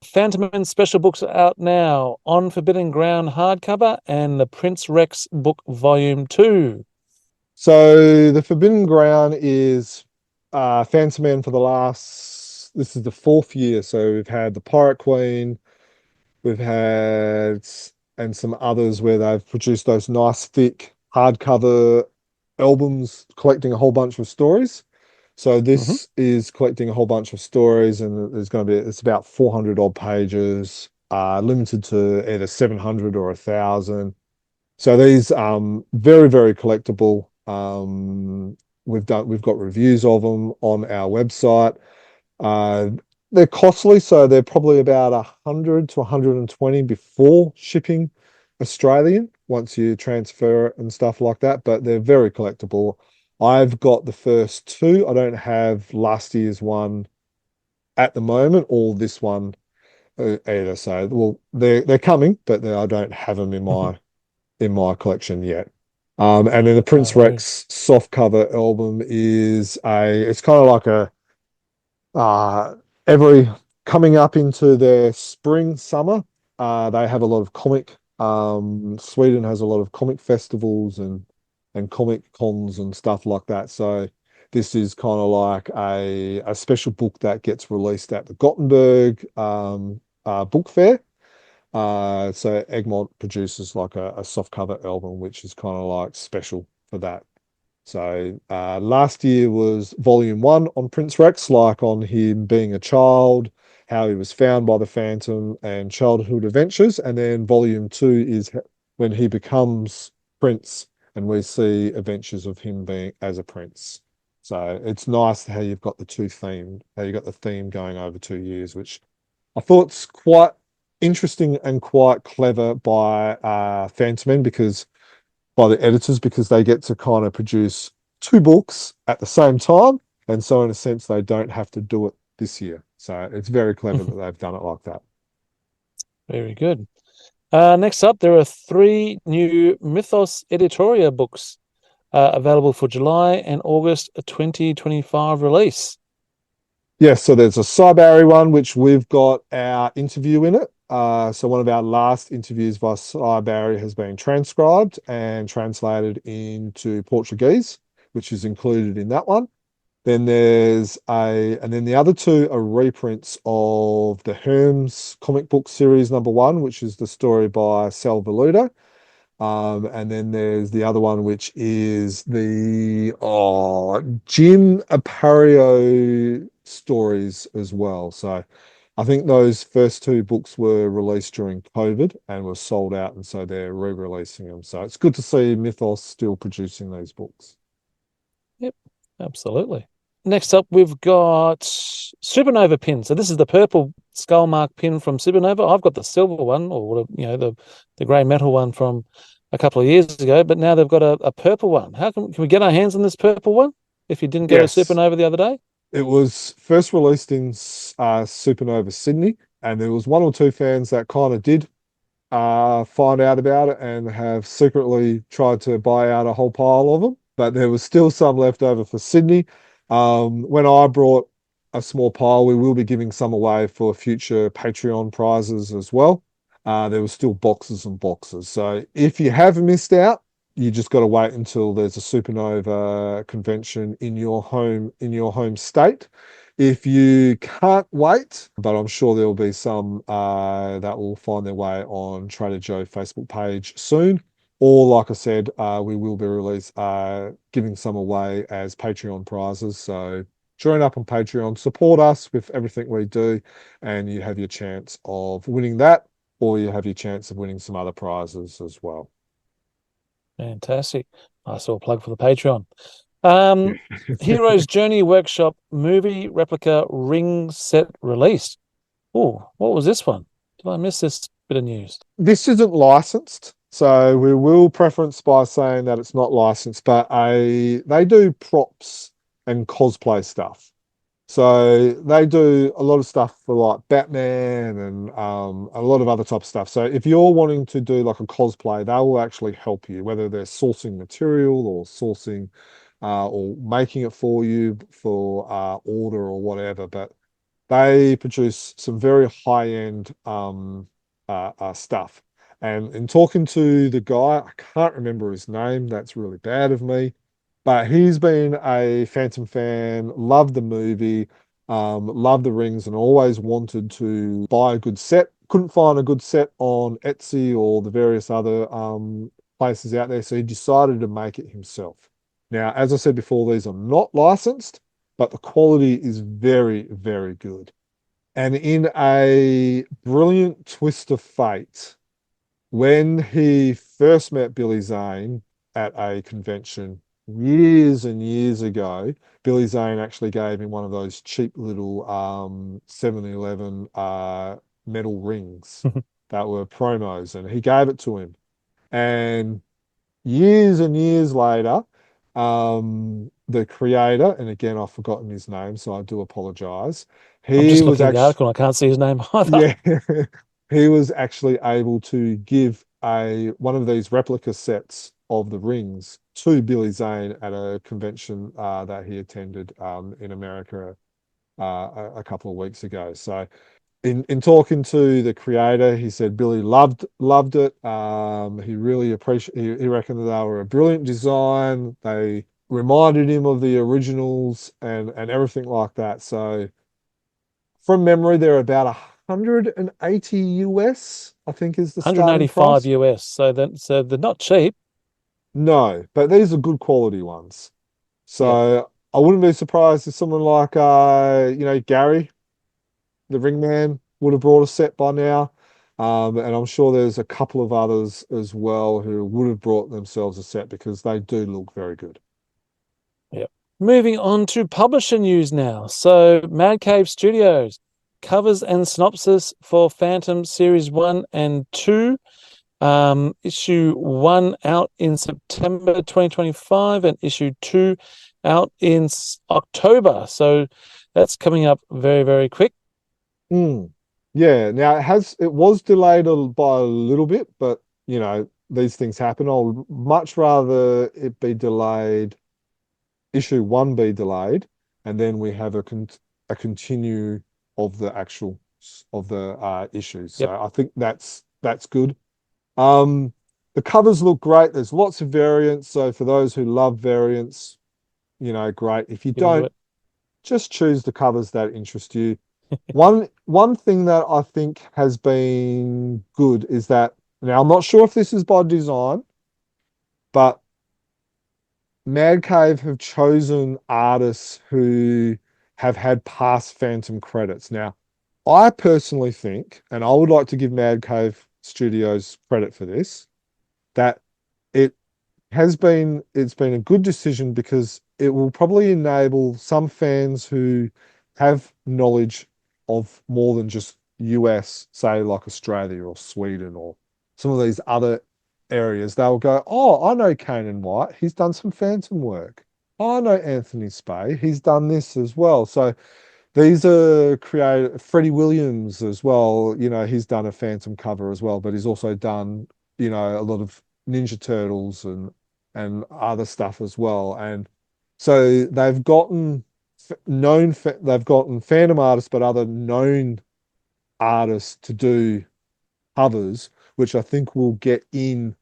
Phantom Men special books are out now. On Forbidden Ground hardcover and the Prince Rex book volume 2. So the Forbidden Ground is Phantom Men for this is the 4th year. So we've had the Pirate Queen, we've had, and some others where they've produced those nice thick hardcover albums collecting a whole bunch of stories. So this is collecting a whole bunch of stories, and it's about 400 odd pages, limited to either 700 or 1,000. So these very, very collectible. We've got reviews of them on our website. Uh, they're costly, so they're probably about 100 to 120 before shipping Australian, once you transfer it and stuff like that, but they're very collectible. I've got the first two. I don't have last year's one at the moment, or this one either. So, well, they're coming, but I don't have them in my collection yet. And then the No Prince worries. Rex soft cover album it's kind of like a every coming up into their spring, summer, they have a lot of comic. Sweden has a lot of comic festivals and comic cons and stuff like that. So this is kind of like a special book that gets released at the Gothenburg book fair. So Egmont produces like a soft cover album, which is kind of like special for that. So last year was volume one on Prince Rex, like on him being a child, how he was found by the Phantom and childhood adventures. And then volume two is when he becomes Prince and we see adventures of him being as a prince. So it's nice how you've got the how you got the theme going over 2 years, which I thought's quite interesting and quite clever by Phantom because by the editors because they get to kind of produce two books at the same time. And so in a sense, they don't have to do it this year. So it's very clever that they've done it like that. Very good. Next up, there are 3 new Mythos Editoria books available for July and August 2025 release. Yes, so there's a Cybari one, which we've got our interview in it. So one of our last interviews by Cybari has been transcribed and translated into Portuguese, which is included in that one. Then and then the other 2 are reprints of the Herms comic book series #1, which is the story by Sal Veludo. And then there's the other one, which is the Jim Appario stories as well. So I think those first 2 books were released during COVID and were sold out, and so they're re-releasing them. So it's good to see Mythos still producing these books. Yep, absolutely. Next up, we've got Supernova pin. So this is the purple skull mark pin from Supernova. I've got the silver one, or the grey metal one from a couple of years ago, but now they've got a purple one. How can we get our hands on this purple one if you didn't go to Supernova the other day? It was first released in Supernova Sydney, and there was 1 or 2 fans that kind of did find out about it and have secretly tried to buy out a whole pile of them, but there was still some left over for Sydney. When I brought a small pile, we will be giving some away for future Patreon prizes as well. There were still boxes and boxes. So if you have missed out, you just got to wait until there's a Supernova convention in your home state. If you can't wait, but I'm sure there'll be some that will find their way on Trader Joe Facebook page soon. Or like I said, we will be giving some away as Patreon prizes. So join up on Patreon, support us with everything we do, and you have your chance of winning that, or you have your chance of winning some other prizes as well. Fantastic. Nice little plug for the Patreon. Hero's Journey Workshop movie replica ring set released. Oh, what was this one? Did I miss this bit of news? This isn't licensed, so we will preference by saying that it's not licensed, but they do props and cosplay stuff. So they do a lot of stuff for like Batman and a lot of other type of stuff. So if you're wanting to do like a cosplay, they will actually help you, whether they're sourcing material or sourcing or making it for you for order or whatever. But they produce some very high-end stuff. And in talking to the guy, I can't remember his name. That's really bad of me. But he's been a Phantom fan, loved the movie, loved the rings, and always wanted to buy a good set. Couldn't find a good set on Etsy or the various other places out there, so he decided to make it himself. Now, as I said before, these are not licensed, but the quality is very, very good. And in a brilliant twist of fate, when he first met Billy Zane at a convention years and years ago, Billy Zane actually gave him one of those cheap little 7-Eleven metal rings that were promos, and he gave it to him. And years and years later, the creator, and again, I've forgotten his name, so I do apologize. I'm He just was looking at the actually, article and I can't see his name either. yeah, he was actually able to give one of these replica sets of the rings to Billy Zane at a convention that he attended in America a couple of weeks ago. So in talking to the creator, he said Billy loved it. He really appreciated. He reckoned that they were a brilliant design. They reminded him of the originals and everything like that. So from memory, they're about 180 US, I think, is the starting 185 price. US. So they're not cheap. No, but these are good quality ones. Yep. So I wouldn't be surprised if someone like Gary, the ringman, would have brought a set by now. And I'm sure there's a couple of others as well who would have brought themselves a set because they do look very good. Yep. Moving on to publisher news now. So Mad Cave Studios covers and synopsis for Phantom Series 1 and 2. Issue 1 out in September 2025 and issue 2 out in October. So that's coming up very, very quick. Yeah, now it was delayed by a little bit, but these things happen. I'll much rather it be delayed, issue 1 be delayed, and then we have a continue of the actual of the issues. So Yep. I think that's good. The covers look great. There's lots of variants. So for those who love variants, great. If you Get into don't, it. just choose the covers that interest you. One thing that I think has been good is that, now I'm not sure if this is by design, but Mad Cave have chosen artists who have had past Phantom credits. Now, I personally think, and I would like to give Mad Cave Studios credit for this, that it's been a good decision because it will probably enable some fans who have knowledge of more than just US, say like Australia or Sweden or some of these other areas. They'll go, oh, I know Kanan White. He's done some Phantom work. I know Anthony Spay. He's done this as well. So these are created. Freddie Williams as well. He's done a Phantom cover as well, but he's also done, a lot of Ninja Turtles and other stuff as well. And so they've gotten Phantom artists, but other known artists to do covers, which I think will get in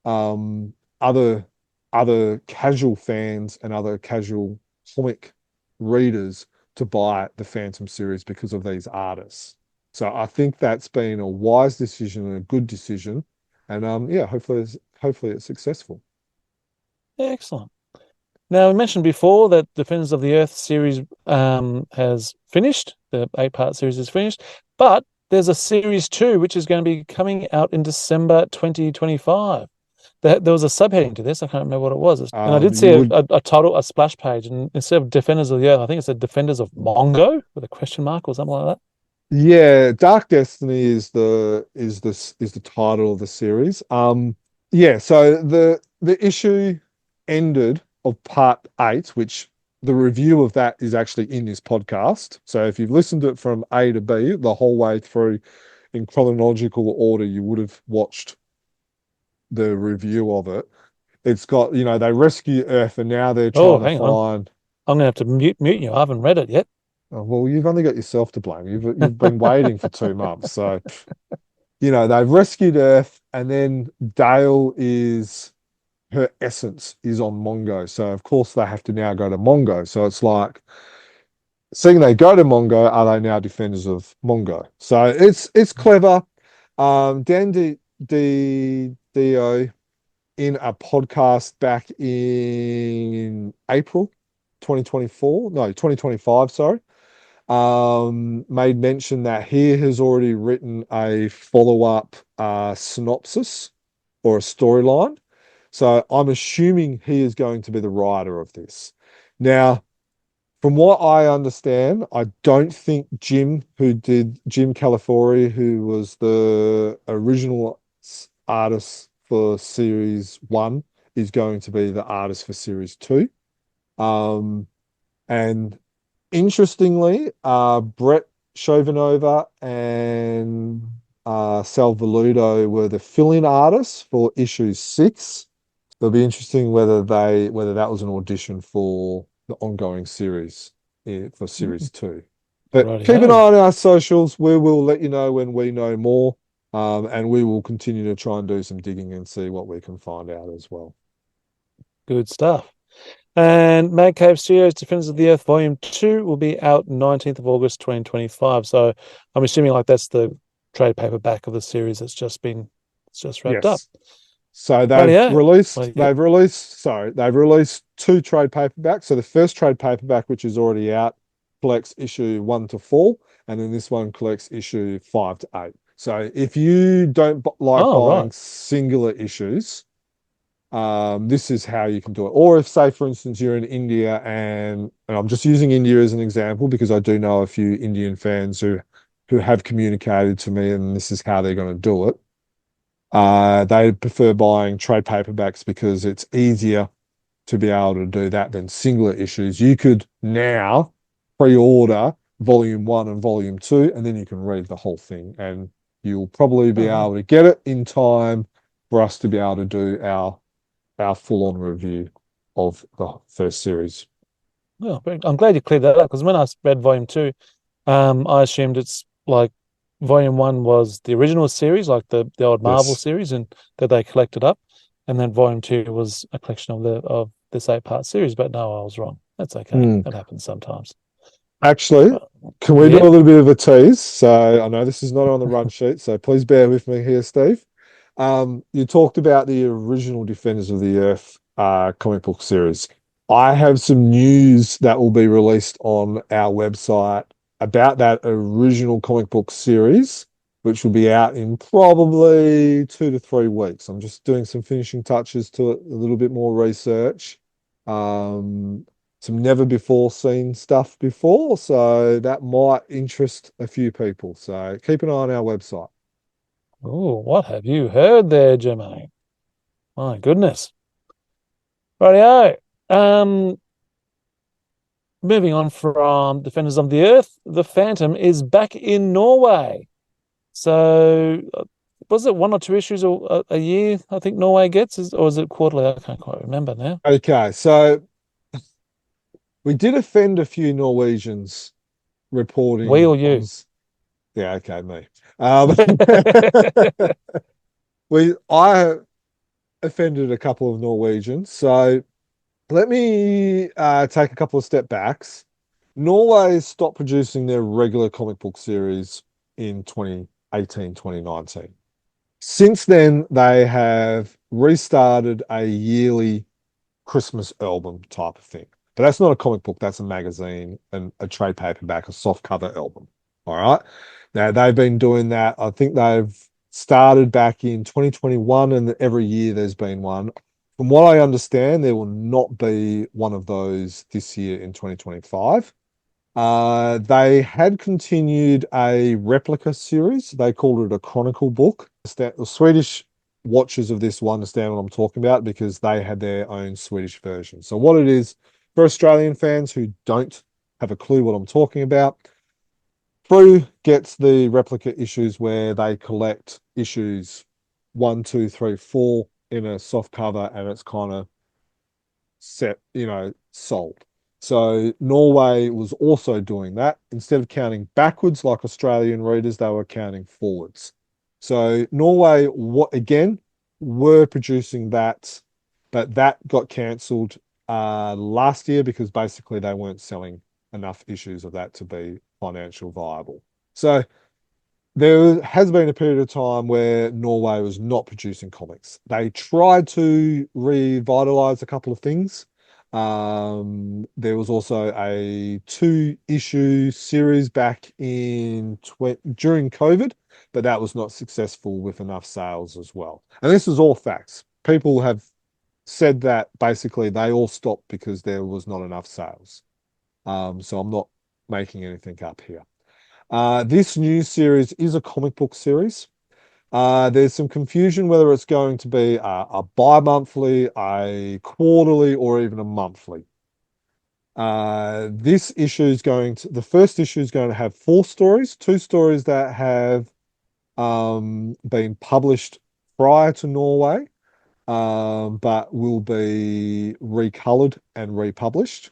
um, other casual fans and other casual comic readers to buy the Phantom series because of these artists. So I think that's been a wise decision and a good decision. And yeah, hopefully it's successful. Excellent. Now, we mentioned before that Defenders of the Earth series has finished. The 8-part series is finished. But there's a series 2, which is going to be coming out in December 2025. There was a subheading to this. I can't remember what it was. And I did see a title, a splash page, and instead of Defenders of the Earth, I think it said Defenders of Mongo with a question mark or something like that. Yeah, Dark Destiny is the title of the series. Yeah, so the issue ended of part 8, which the review of that is actually in this podcast. So if you've listened to it from A to B the whole way through in chronological order, you would have watched the review of it. It's got, they rescue Earth and now they're Oh, trying to hang on. find. I'm going to have to mute you. I haven't read it yet. Oh, well, you've only got yourself to blame. You've been waiting for 2 months. So, they've rescued Earth and then her essence is on Mongo. So of course they have to now go to Mongo. So it's like, seeing they go to Mongo, are they now defenders of Mongo? So it's clever. Dan Dio in a podcast back in April 2025, sorry, made mention that he has already written a follow-up synopsis or a storyline. So I'm assuming he is going to be the writer of this. Now, from what I understand, I don't think Jim Califori, who was the original artist for Series 1, is going to be the artist for Series 2. And interestingly, Brett Chauvinova and Sal Veludo were the fill-in artists for issue 6. It'll be interesting whether that was an audition for the ongoing series for Series 2. But keep an eye on our socials. We will let you know when we know more. And we will continue to try and do some digging and see what we can find out as well. Good stuff. And Mad Cave Studios Defenders of the Earth Volume 2 will be out 19th of August 2025. So I'm assuming like that's the trade paperback of the series that's just wrapped up. So they've released 2 trade paperbacks. So the first trade paperback, which is already out, collects issue 1 to 4, and then this one collects issue 5 to 8. So if you don't like buying singular issues, this is how you can do it. Or if, say, for instance, you're in India, and I'm just using India as an example because I do know a few Indian fans who have communicated to me, and this is how they're going to do it. They prefer buying trade paperbacks because it's easier to be able to do that than singular issues. You could now pre-order volume 1 and volume 2, and then you can read the whole thing, and you'll probably be able to get it in time for us to be able to do our full-on review of the first series. Well, I'm glad you cleared that up, because when I read volume 2, I assumed it's like volume 1 was the original series, like the old Marvel series, and that they collected up, and then volume 2 was a collection of this 8-part series. But no, I was wrong. That's okay. That happens sometimes. Actually, can we do a little bit of a tease? So I know this is not on the run sheet, so please bear with me here, Steve. You talked about the original Defenders of the Earth comic book series. I have some news that will be released on our website about that original comic book series, which will be out in probably 2 to 3 weeks. I'm just doing some finishing touches to it, a little bit more research, some never before seen stuff before, so that might interest a few people. So keep an eye on our website. Oh, what have you heard there, Jermaine? My goodness. Rightio. Moving on from Defenders of the Earth, the Phantom is back in Norway. So, was it 1 or 2 issues a year, I think Norway gets, or is it quarterly? I can't quite remember now. Okay, so we did offend a few Norwegians reporting. We or you? Yeah, okay, me. I offended a couple of Norwegians. So let me take a couple of step backs. Norway stopped producing their regular comic book series in 2018, 2019. Since then, they have restarted a yearly Christmas album type of thing. But that's not a comic book, that's a magazine and a trade paperback, a soft cover album. All right. Now, they've been doing that. I think they've started back in 2021, and every year there's been one. From what I understand, there will not be one of those this year in 2025. They had continued a replica series. They called it a Chronicle book. The Swedish watchers of this will understand what I'm talking about because they had their own Swedish version. So what it is, for Australian fans who don't have a clue what I'm talking about, Frew gets the replica issues where they collect issues 1, 2, 3, 4 in a soft cover, and it's kind of set, sold. So Norway was also doing that. Instead of counting backwards like Australian readers, they were counting forwards. So Norway, were producing that, but that got cancelled last year because basically they weren't selling enough issues of that to be financial viable. So there has been a period of time where Norway was not producing comics. They tried to revitalize a couple of things. There was also a 2-issue series back in during COVID, but that was not successful with enough sales as well. And this is all facts. People have said that basically they all stopped because there was not enough sales. So I'm not making anything up here. This new series is a comic book series. There's some confusion whether it's going to be a bi-monthly, a quarterly, or even a monthly. This issue is the first issue is going to have 4 stories, 2 stories that have been published prior to Norway, but will be recolored and republished.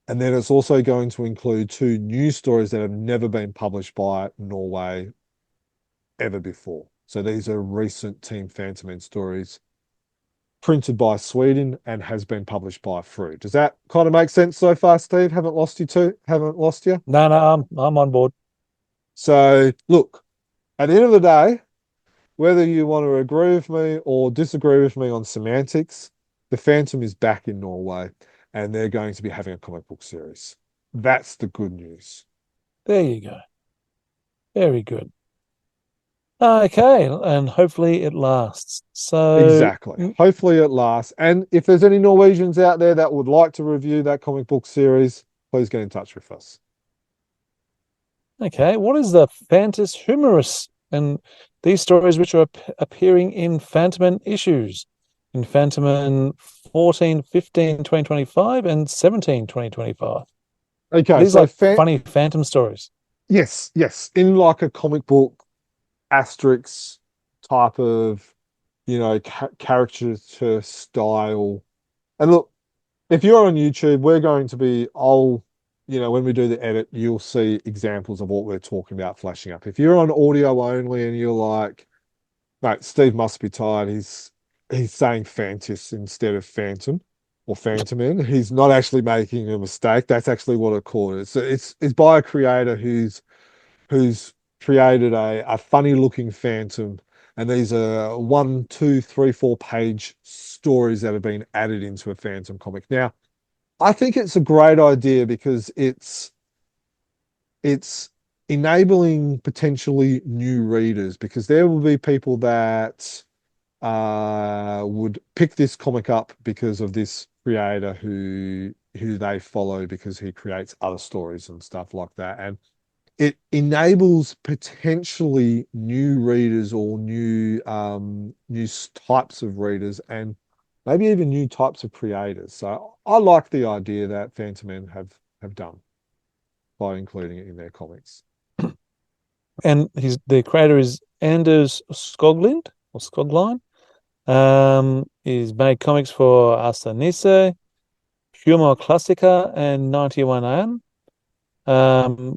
And then it's also going to include 2 new stories that have never been published by Norway ever before. So these are recent Team Phantom Men stories printed by Sweden and has been published by Frew. Does that kind of make sense so far, Steve? Haven't lost you? No, I'm on board. So look, at the end of the day, whether you want to agree with me or disagree with me on semantics, the Phantom is back in Norway and they're going to be having a comic book series. That's the good news. There you go. Very good. Okay, and hopefully it lasts. So Exactly. Hopefully it lasts. And if there's any Norwegians out there that would like to review that comic book series, please get in touch with us. Okay, what is the Phantus Humerus and these stories which are appearing in Phantom Men issues? In Phantom Men 14, 15, 2025 and 17, 2025. Okay, These so like funny Phantom stories. Yes. In like a comic book Asterix type of, caricature style. And look, if you're on YouTube, we're going to be, when we do the edit, you'll see examples of what we're talking about flashing up. If you're on audio only and you're like, mate, Steve must be tired. He's saying Phantus instead of Phantom or Phantom Men. He's not actually making a mistake. That's actually what it called. It's by a creator who's created a funny looking Phantom. And these are 1, 2, 3, 4 page stories that have been added into a Phantom comic. Now, I think it's a great idea because it's enabling potentially new readers, because there will be people that would pick this comic up because of this creator who they follow because he creates other stories and stuff like that. And it enables potentially new readers or new types of readers and maybe even new types of creators. So I like the idea that Phantom Men have done by including it in their comics. And the creator is Anders Skoglund or Skogline. He's made comics for Asta Nisse, Humor Classica, and 91 An,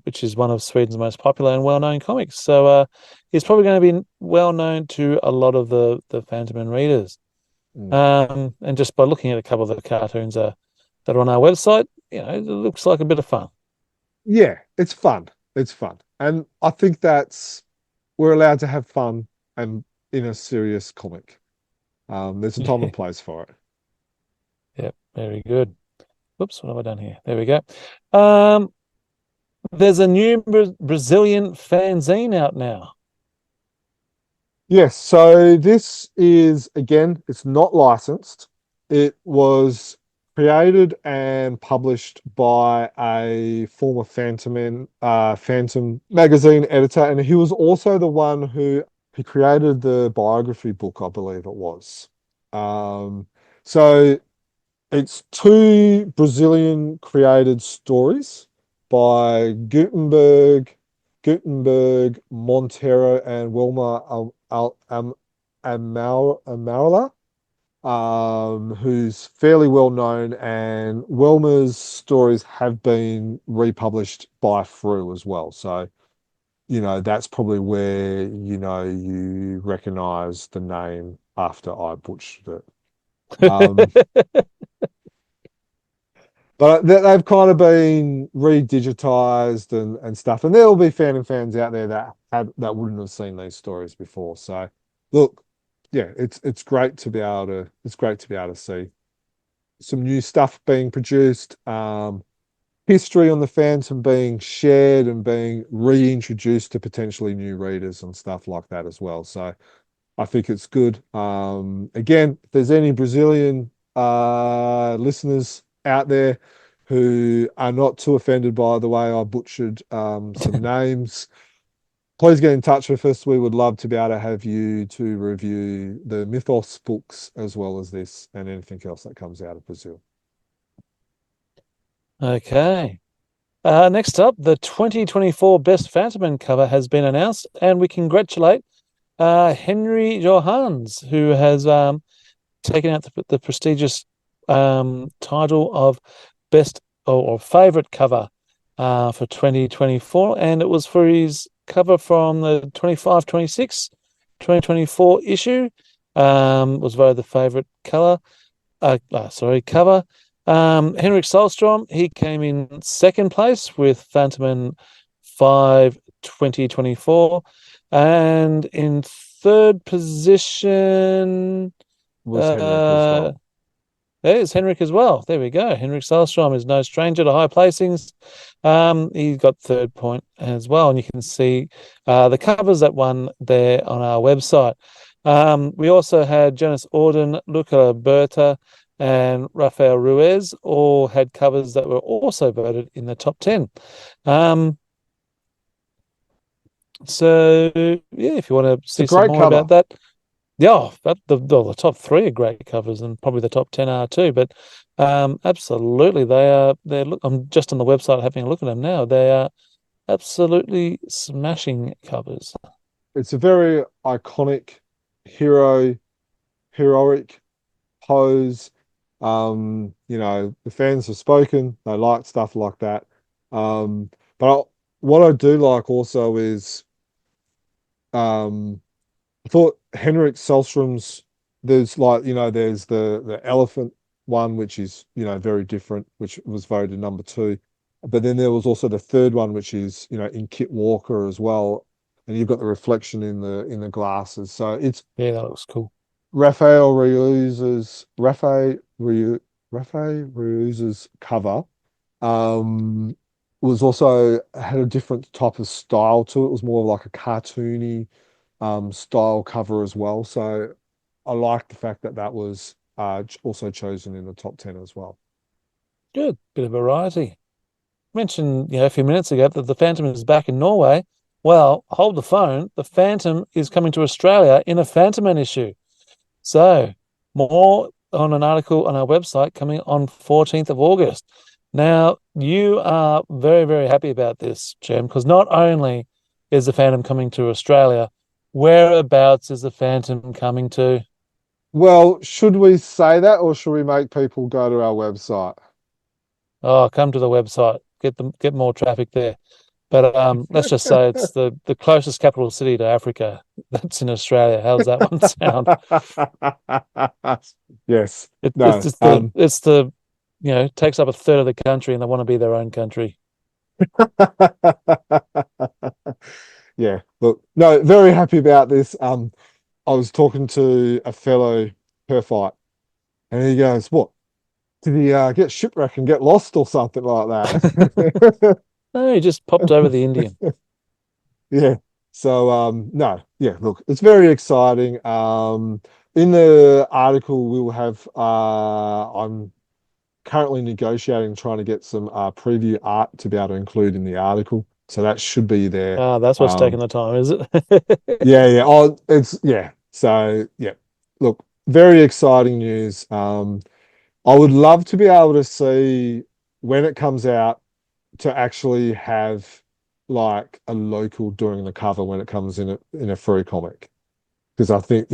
which is one of Sweden's most popular and well-known comics. So he's probably going to be well-known to a lot of the Phantom Men readers. And just by looking at a couple of the cartoons that are on our website, it looks like a bit of fun. Yeah, it's fun. It's fun. And I think we're allowed to have fun and in a serious comic. There's a time and place for it. Yep, very good. Oops, what have I done here? There we go. There's a new Brazilian fanzine out now. Yes, so this is, again, it's not licensed. It was created and published by a former Phantom magazine editor, and he was also the one who created the biography book, I believe it was. So it's 2 Brazilian created stories by Gutenberg, Monteiro, and Wilma Amarela, who's fairly well known, and Wilma's stories have been republished by Frew as well. So, that's probably where, you recognize the name after I butchered it. But they've kind of been redigitized and stuff, and there will be fans out there that wouldn't have seen these stories before. So, look, yeah, it's great to be able to see some new stuff being produced, history on the Phantom being shared and being reintroduced to potentially new readers and stuff like that as well. So, I think it's good. Again, if there's any Brazilian listeners out there who are not too offended by the way I butchered some names, please get in touch with us. We would love to be able to have you to review the Mythos books as well as this and anything else that comes out of Brazil. Okay. Next up, the 2024 Best Phantom cover has been announced, and we congratulate Henry Johans, who has taken out the prestigious title of Best or Favorite Cover for 2024, and it was for his cover from the 25-26 2024 issue. Was voted the favorite cover. Henrik Solstrom, he came in second place with Phantom 5 2024, and in third position Was Henrik as well. there's Henrik as well. There we go. Henrik Solstrom is no stranger to high placings. He got third point as well, and you can see the covers that won there on our website. We also had Jonas Orden, Luca Berta, and Rafael Ruiz all had covers that were also voted in the top 10. So yeah, if you want to see some more about that, yeah, the top 3 are great covers, and probably the top 10 are too. But absolutely, they're look. I'm just on the website having a look at them now. They are absolutely smashing covers. It's a very iconic heroic pose. The fans have spoken. They like stuff like that. What I do like also is, I thought Henrik Solstrom's, there's the elephant one, which is, very different, which was voted number 2. But then there was also the third one, which is, in Kit Walker as well. And you've got the reflection in the glasses. So it's, yeah, that looks cool. Rafael Ruiz's cover was also had a different type of style to it. It was more like a cartoony style cover as well. So I like the fact that was also chosen in the top 10 as well. Good, bit of variety. Mentioned a few minutes ago that the Phantom is back in Norway. Well, hold the phone. The Phantom is coming to Australia in a Phantom issue. So more on an article on our website coming on 14th of August. Now, you are very, very happy about this, Jem, because not only is the Phantom coming to Australia, whereabouts is the Phantom coming to? Well, should we say that, or should we make people go to our website? Oh, come to the website. Get more traffic there. But let's just say it's the closest capital city to Africa that's in Australia. How's that one sound? Yes. It's the takes up a third of the country, and they want to be their own country. Yeah. Look, no, very happy about this. I was talking to a fellow Perthite, and he goes, "What? Did he get shipwrecked and get lost or something like that?" No, he just popped over the Indian. Yeah. So no, yeah, look, it's very exciting. In the article we'll have I'm currently negotiating trying to get some preview art to be able to include in the article. So that should be there. That's what's taking the time, is it? Yeah. Oh, so yeah. Look, very exciting news. I would love to be able to see when it comes out to actually have like a local doing the cover when it comes in a Frew comic, because I think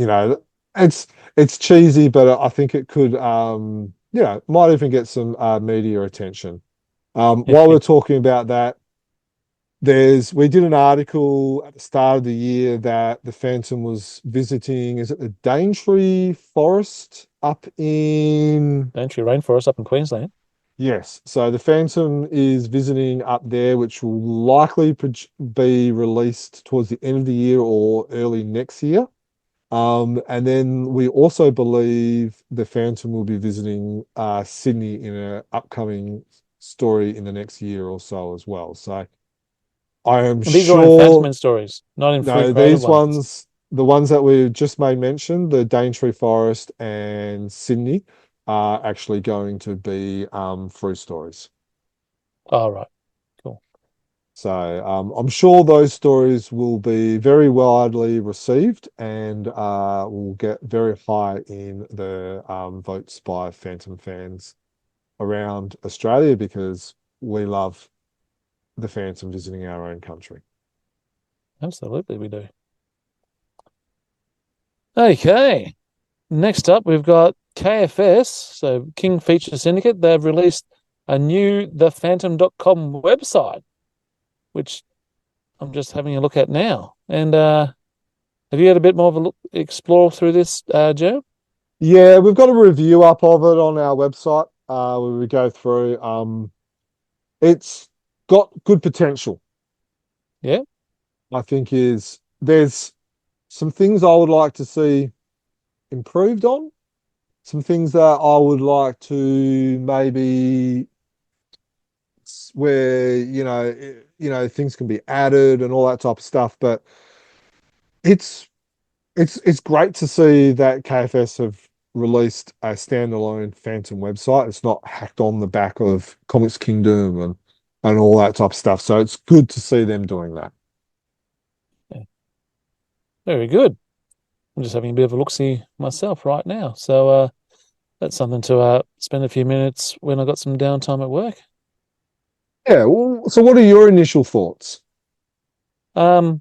it's cheesy, but I think it could might even get some media attention. While we're talking about that, we did an article at the start of the year that the Phantom was visiting, is it the Daintree Forest up in Daintree Rainforest up in Queensland? Yes. So the Phantom is visiting up there, which will likely be released towards the end of the year or early next year. And then we also believe the Phantom will be visiting Sydney in an upcoming story in the next year or so as well. So I am and these sure are in Phantom stories, not in Frew these ones the ones that we just made mention, the Daintree Forest and Sydney, are actually going to be Frew stories. All right. Cool. So I'm sure those stories will be very widely received and will get very high in the votes by Phantom fans around Australia because we love the Phantom visiting our own country. Absolutely, we do. Okay. Next up, we've got KFS, so King Feature Syndicate. They've released a new thephantom.com website, which I'm just having a look at now. And have you had a bit more of a look, explore through this, Joe? Yeah, we've got a review up of it on our website where we go through. It's got good potential. Yeah. I think there's some things I would like to see improved on, some things that I would like to maybe where things can be added and all that type of stuff. But it's it's great to see that KFS have released a standalone Phantom website. It's not hacked on the back of Comics Kingdom and all that type of stuff. So it's good to see them doing that. Very good. I'm just having a bit of a look-see myself right now. So that's something to spend a few minutes when I got some downtime at work. Yeah. Well, so what are your initial thoughts? Well,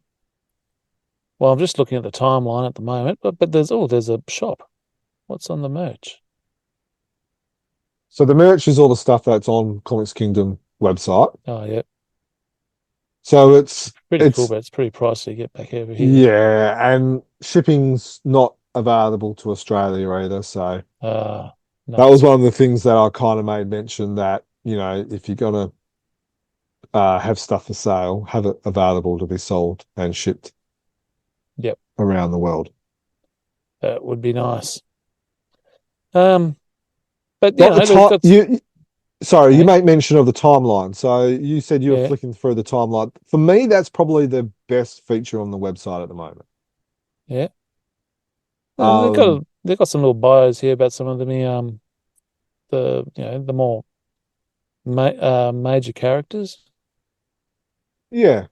I'm just looking at the timeline at the moment, but there's a shop. What's on the merch? So the merch is all the stuff that's on Comics Kingdom website. Oh, yeah. So it's Pretty cool, but it's pretty pricey to get back over here. Yeah, and shipping's not available to Australia either. So No. that was one of the things that I kind of made mention that, if you're gonna have stuff for sale, have it available to be sold and shipped Yep. around the world. That would be nice. But you make mention of the timeline. So you said you were flicking through the timeline. For me, that's probably the best feature on the website at the moment. Yeah. They've got some little bios here about some of the more major characters. Yeah.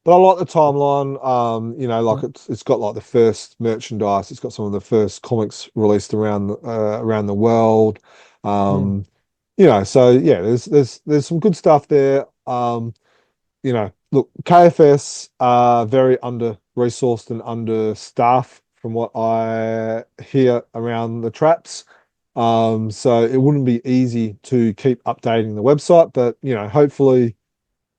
But I like the timeline. It's got like the first merchandise. It's got some of the first comics released around the world. So yeah, there's some good stuff there. Look, KFS are very under-resourced and understaffed from what I hear around the traps. So it wouldn't be easy to keep updating the website, but hopefully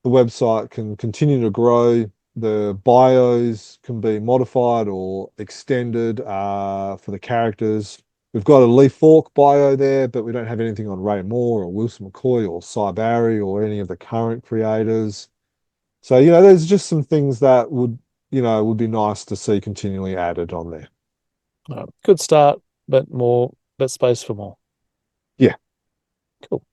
the website can continue to grow. The bios can be modified or extended for the characters. We've got a Lee Falk bio there, but we don't have anything on Ray Moore or Wilson McCoy or Cy Barry or any of the current creators. So, there's just some things that would be nice to see continually added on there. Good start, but space for more. Yeah. Cool.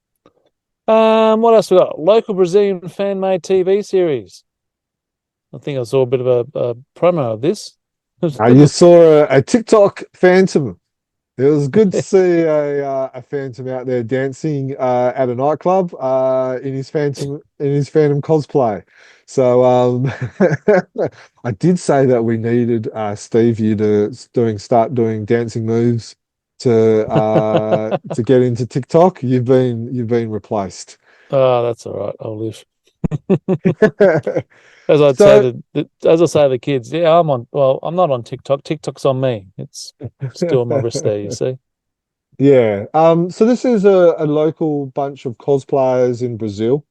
What else we got? Local Brazilian fan-made TV series. I think I saw a bit of a promo of this. You saw a TikTok Phantom. It was good to see a Phantom out there dancing at a nightclub in his Phantom cosplay. So I did say that we needed Steve you to start doing dancing moves to get into TikTok. You've been replaced. Oh, that's all right. I'll live. As I say to the kids, yeah, I'm not on TikTok. TikTok's on me. It's still on my wrist there, you see. Yeah. So this is a local bunch of cosplayers in Brazil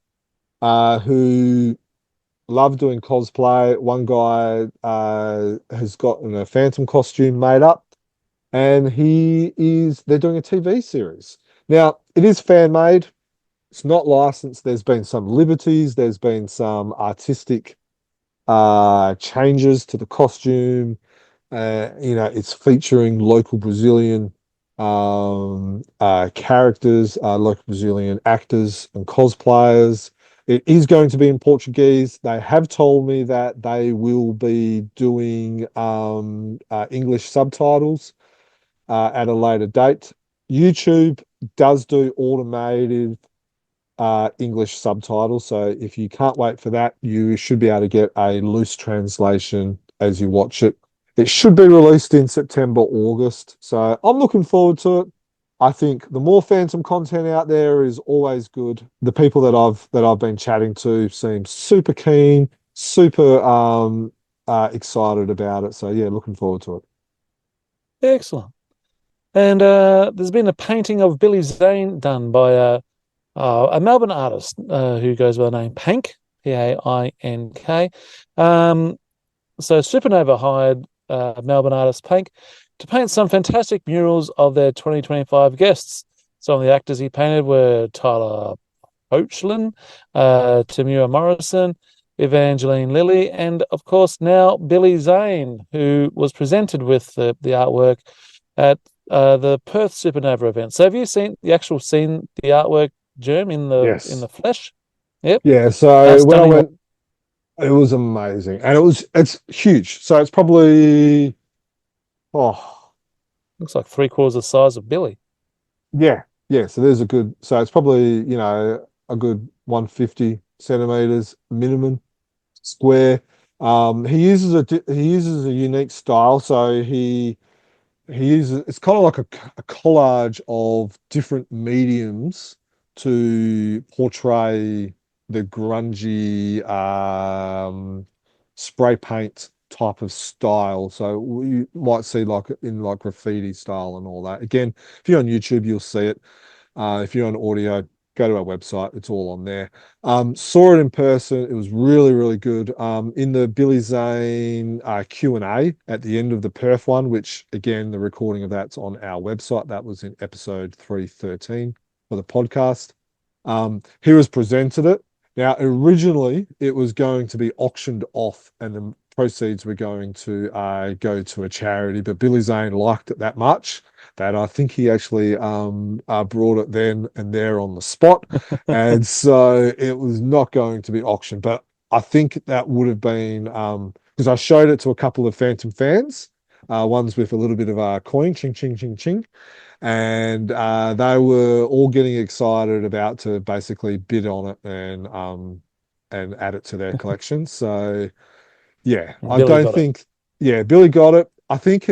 who love doing cosplay. One guy has gotten a Phantom costume made up, and they're doing a TV series. Now, it is fan made. It's not licensed. There's been some liberties. There's been some artistic changes to the costume. It's featuring local Brazilian characters, local Brazilian actors and cosplayers. It is going to be in Portuguese. They have told me that they will be doing English subtitles at a later date. YouTube does do automated English subtitles, so if you can't wait for that, you should be able to get a loose translation as you watch it. It should be released in September, August, so I'm looking forward to it. I think the more Phantom content out there is always good. The people that I've been chatting to seem super keen, super excited about it. So yeah, looking forward to it. Excellent. And there's been a painting of Billy Zane done by a Melbourne artist who goes by the name Pank, P-A-I-N-K. So Supernova hired Melbourne artist Pank to paint some fantastic murals of their 2025 guests. Some of the actors he painted were Tyler Hoechlin, Tamura Morrison, Evangeline Lilly, and of course now Billy Zane, who was presented with the artwork at the Perth Supernova event. So have you seen the artwork, Germ, in the flesh? Yep. Yeah, so when I went, it was amazing. And it's huge. So it's probably looks like 3/4 the size of Billy. yeah. So so it's probably, a good 150 centimeters minimum square. He uses a unique style, so it's kind of like a collage of different mediums to portray the grungy spray paint type of style. So you might see like graffiti style and all that. Again, if you're on YouTube, you'll see it. If you're on audio, go to our website. It's all on there. Saw it in person. It was really, really good. In the Billy Zane Q&A at the end of the Perth one, which again, the recording of that's on our website. That was in episode 313 for the podcast. He was presented it. Now, originally, it was going to be auctioned off and the proceeds were going to go to a charity, but Billy Zane liked it that much that I think he actually brought it then and there on the spot. And so it was not going to be auctioned. But I think that would have been, because I showed it to a couple of Phantom fans, ones with a little bit of a coin, ching, ching, ching, ching. And they were all getting excited about to basically bid on it and add it to their collection. So yeah, I don't think, Billy got it. I think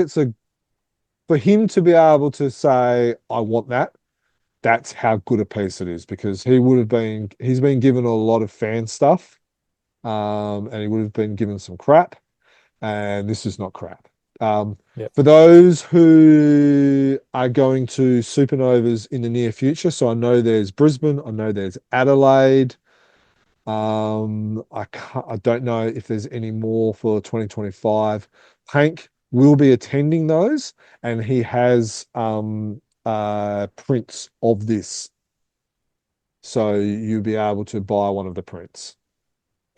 for him to be able to say, I want that, that's how good a piece it is, because he's been given a lot of fan stuff, and he would have been given some crap, and this is not crap. For those who are going to Supernovas in the near future, so I know there's Brisbane, I know there's Adelaide. I don't know if there's any more for 2025. Hank will be attending those, and he has prints of this, so you'll be able to buy one of the prints.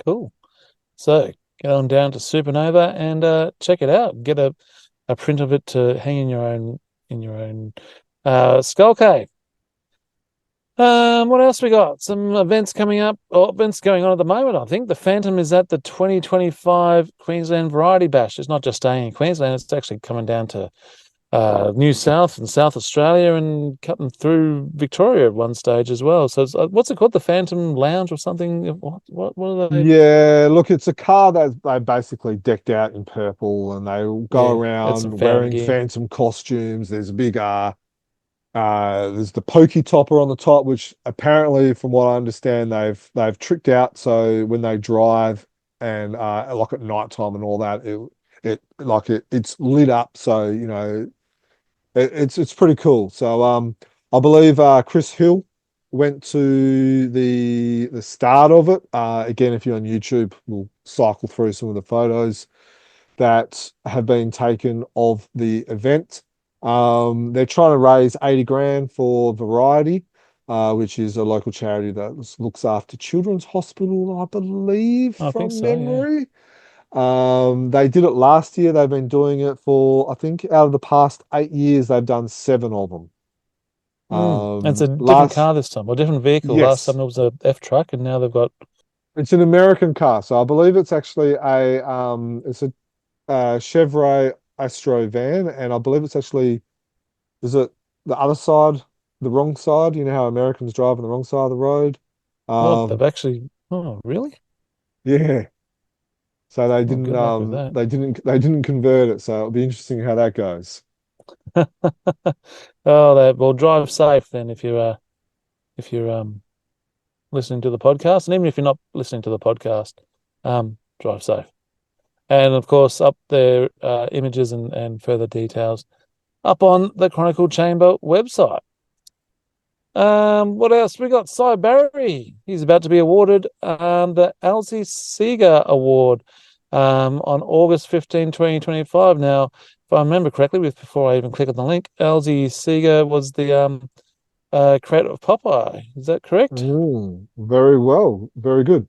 Cool. So get on down to Supernova and check it out. Get a print of it to hang in your own skull cave. What else we got? Some events coming up, or events going on at the moment. I think the Phantom is at the 2025 Queensland Variety Bash. It's not just staying in Queensland; it's actually coming down to New South and South Australia and cutting through Victoria at one stage as well. So it's, what's it called? The Phantom Lounge or something? What are they? Yeah, look, it's a car that they basically decked out in purple, and they go around wearing Phantom costumes. There's a big there's the pokey topper on the top, which apparently, from what I understand, they've tricked out. So when they drive and like at nighttime and all that, it's lit up. So it's pretty cool. So I believe Chris Hill went to the start of it. Again, if you're on YouTube, we'll cycle through some of the photos that have been taken of the event. They're trying to raise 80 grand for Variety, which is a local charity that looks after Children's Hospital, I believe, from memory. Yeah. They did it last year. They've been doing it for, I think, out of the past 8 years, they've done 7 of them. It's a different Last car this time, or different vehicle. Last yes, time it was a F truck, and now they've got. it's an American car, so I believe it's actually it's a Chevrolet Astro van, and I believe it's actually is it the other side, the wrong side? You know how Americans drive on the wrong side of the road. What they've Um, actually. Oh, really? yeah. So Well, good luck with that. they didn't convert it. So it'll be interesting how that goes. Oh, that well, drive safe then if you're listening to the podcast, and even if you're not listening to the podcast, drive safe. And of course, up there, images and further details up on the Chronicle Chamber website. What else? We got Cy Barry. He's about to be awarded the Elsie Seeger Award on August 15, 2025. Now, if I remember correctly, before I even click on the link, Elsie Seeger was the creator of Popeye. Is that correct? Very well, very good.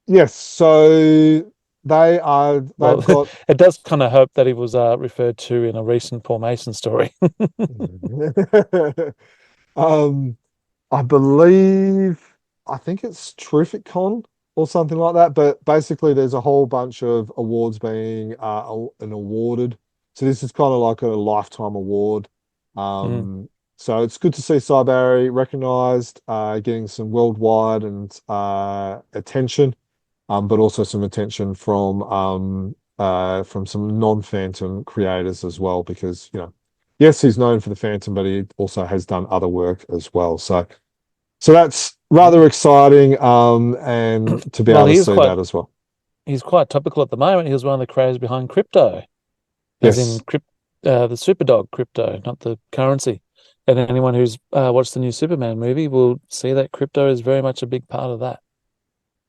Yes, so they've Well, got it does kind of hope that he was referred to in a recent Formation story. um I believe I think it's Terrific Con or something like that. But basically there's a whole bunch of awards being an awarded. So this is kind of like a lifetime award. Mm. So it's good to see Cy Barry recognized, getting some worldwide and attention. But also some attention from some non-Phantom creators as well, because yes, he's known for the Phantom, but he also has done other work as well. So that's rather exciting, and to be Well, able to see that as well. he's quite topical at the moment. He was one of the creators behind crypto, as in Yes. the Superdog crypto, not the currency. And anyone who's watched the new Superman movie will see that crypto is very much a big part of that.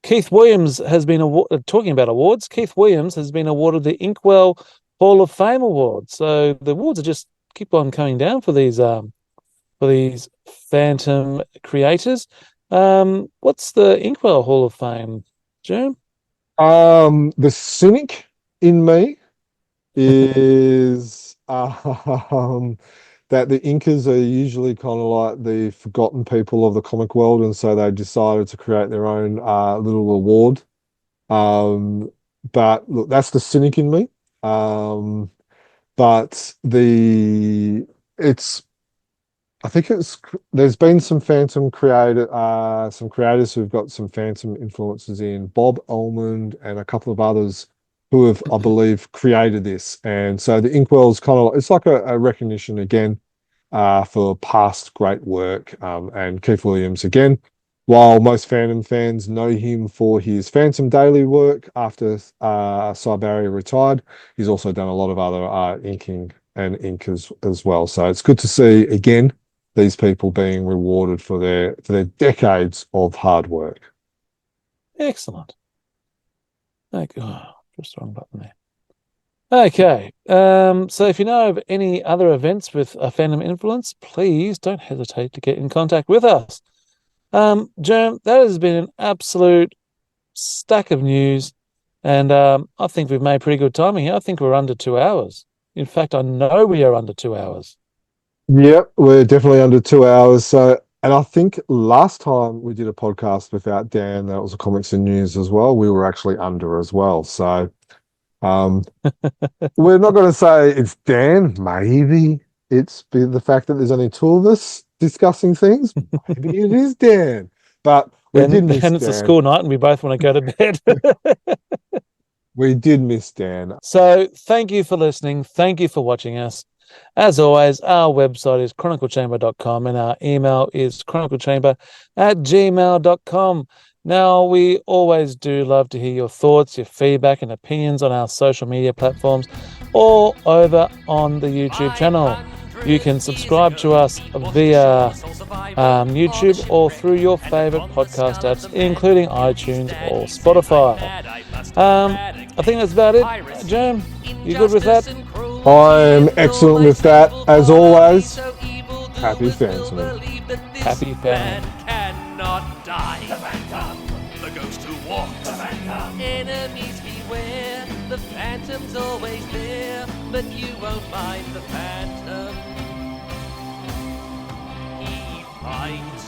Keith Williams has been talking about awards. Keith Williams has been awarded the Inkwell Hall of Fame Award. So the awards are just keep on coming down for these Phantom creators. What's the Inkwell Hall of Fame, Jim? The cynic in me is that the Incas are usually kind of like the forgotten people of the comic world, and so they decided to create their own little award. But look, that's the cynic in me. But I think there's been some creators who've got some Phantom influences in Bob Ullman and a couple of others who have, I believe, created this. And so the Inkwell's kind of, it's like a recognition again for past great work. And Keith Williams, again, while most Phantom fans know him for his Phantom Daily work after Cy Barry retired, he's also done a lot of other inking and ink as well. So it's good to see, again, these people being rewarded for their decades of hard work. Excellent. Okay. Oh, just the wrong button there. Okay. So if you know of any other events with a Phantom influence, please don't hesitate to get in contact with us. Jerm, that has been an absolute stack of news, and I think we've made pretty good timing here. I think we're under 2 hours. In fact, I know we are under 2 hours. Yep, we're definitely under 2 hours. So, and I think last time we did a podcast without Dan, that was a comics and news as well, we were actually under as well. So we're not going to say it's Dan. Maybe it's the fact that there's only two of us discussing things. Maybe it is Dan. But we did miss Dan. And it's a school night and we both want to go to bed. We did miss Dan. So thank you for listening. Thank you for watching us. As always, our website is chroniclechamber.com and our email is chroniclechamber@gmail.com. Now, we always do love to hear your thoughts, your feedback and opinions on our social media platforms or over on the YouTube channel. You can subscribe to us via YouTube or through your favorite podcast apps, including iTunes or Spotify. I think that's about it. Jim, you good with that? I'm excellent with that. As always, happy Phantom. Happy Phantom. Cannot die. The Phantom. The ghost who walks. The Phantom. Enemies beware. The Phantom's always there, but you won't find the Phantom. fight.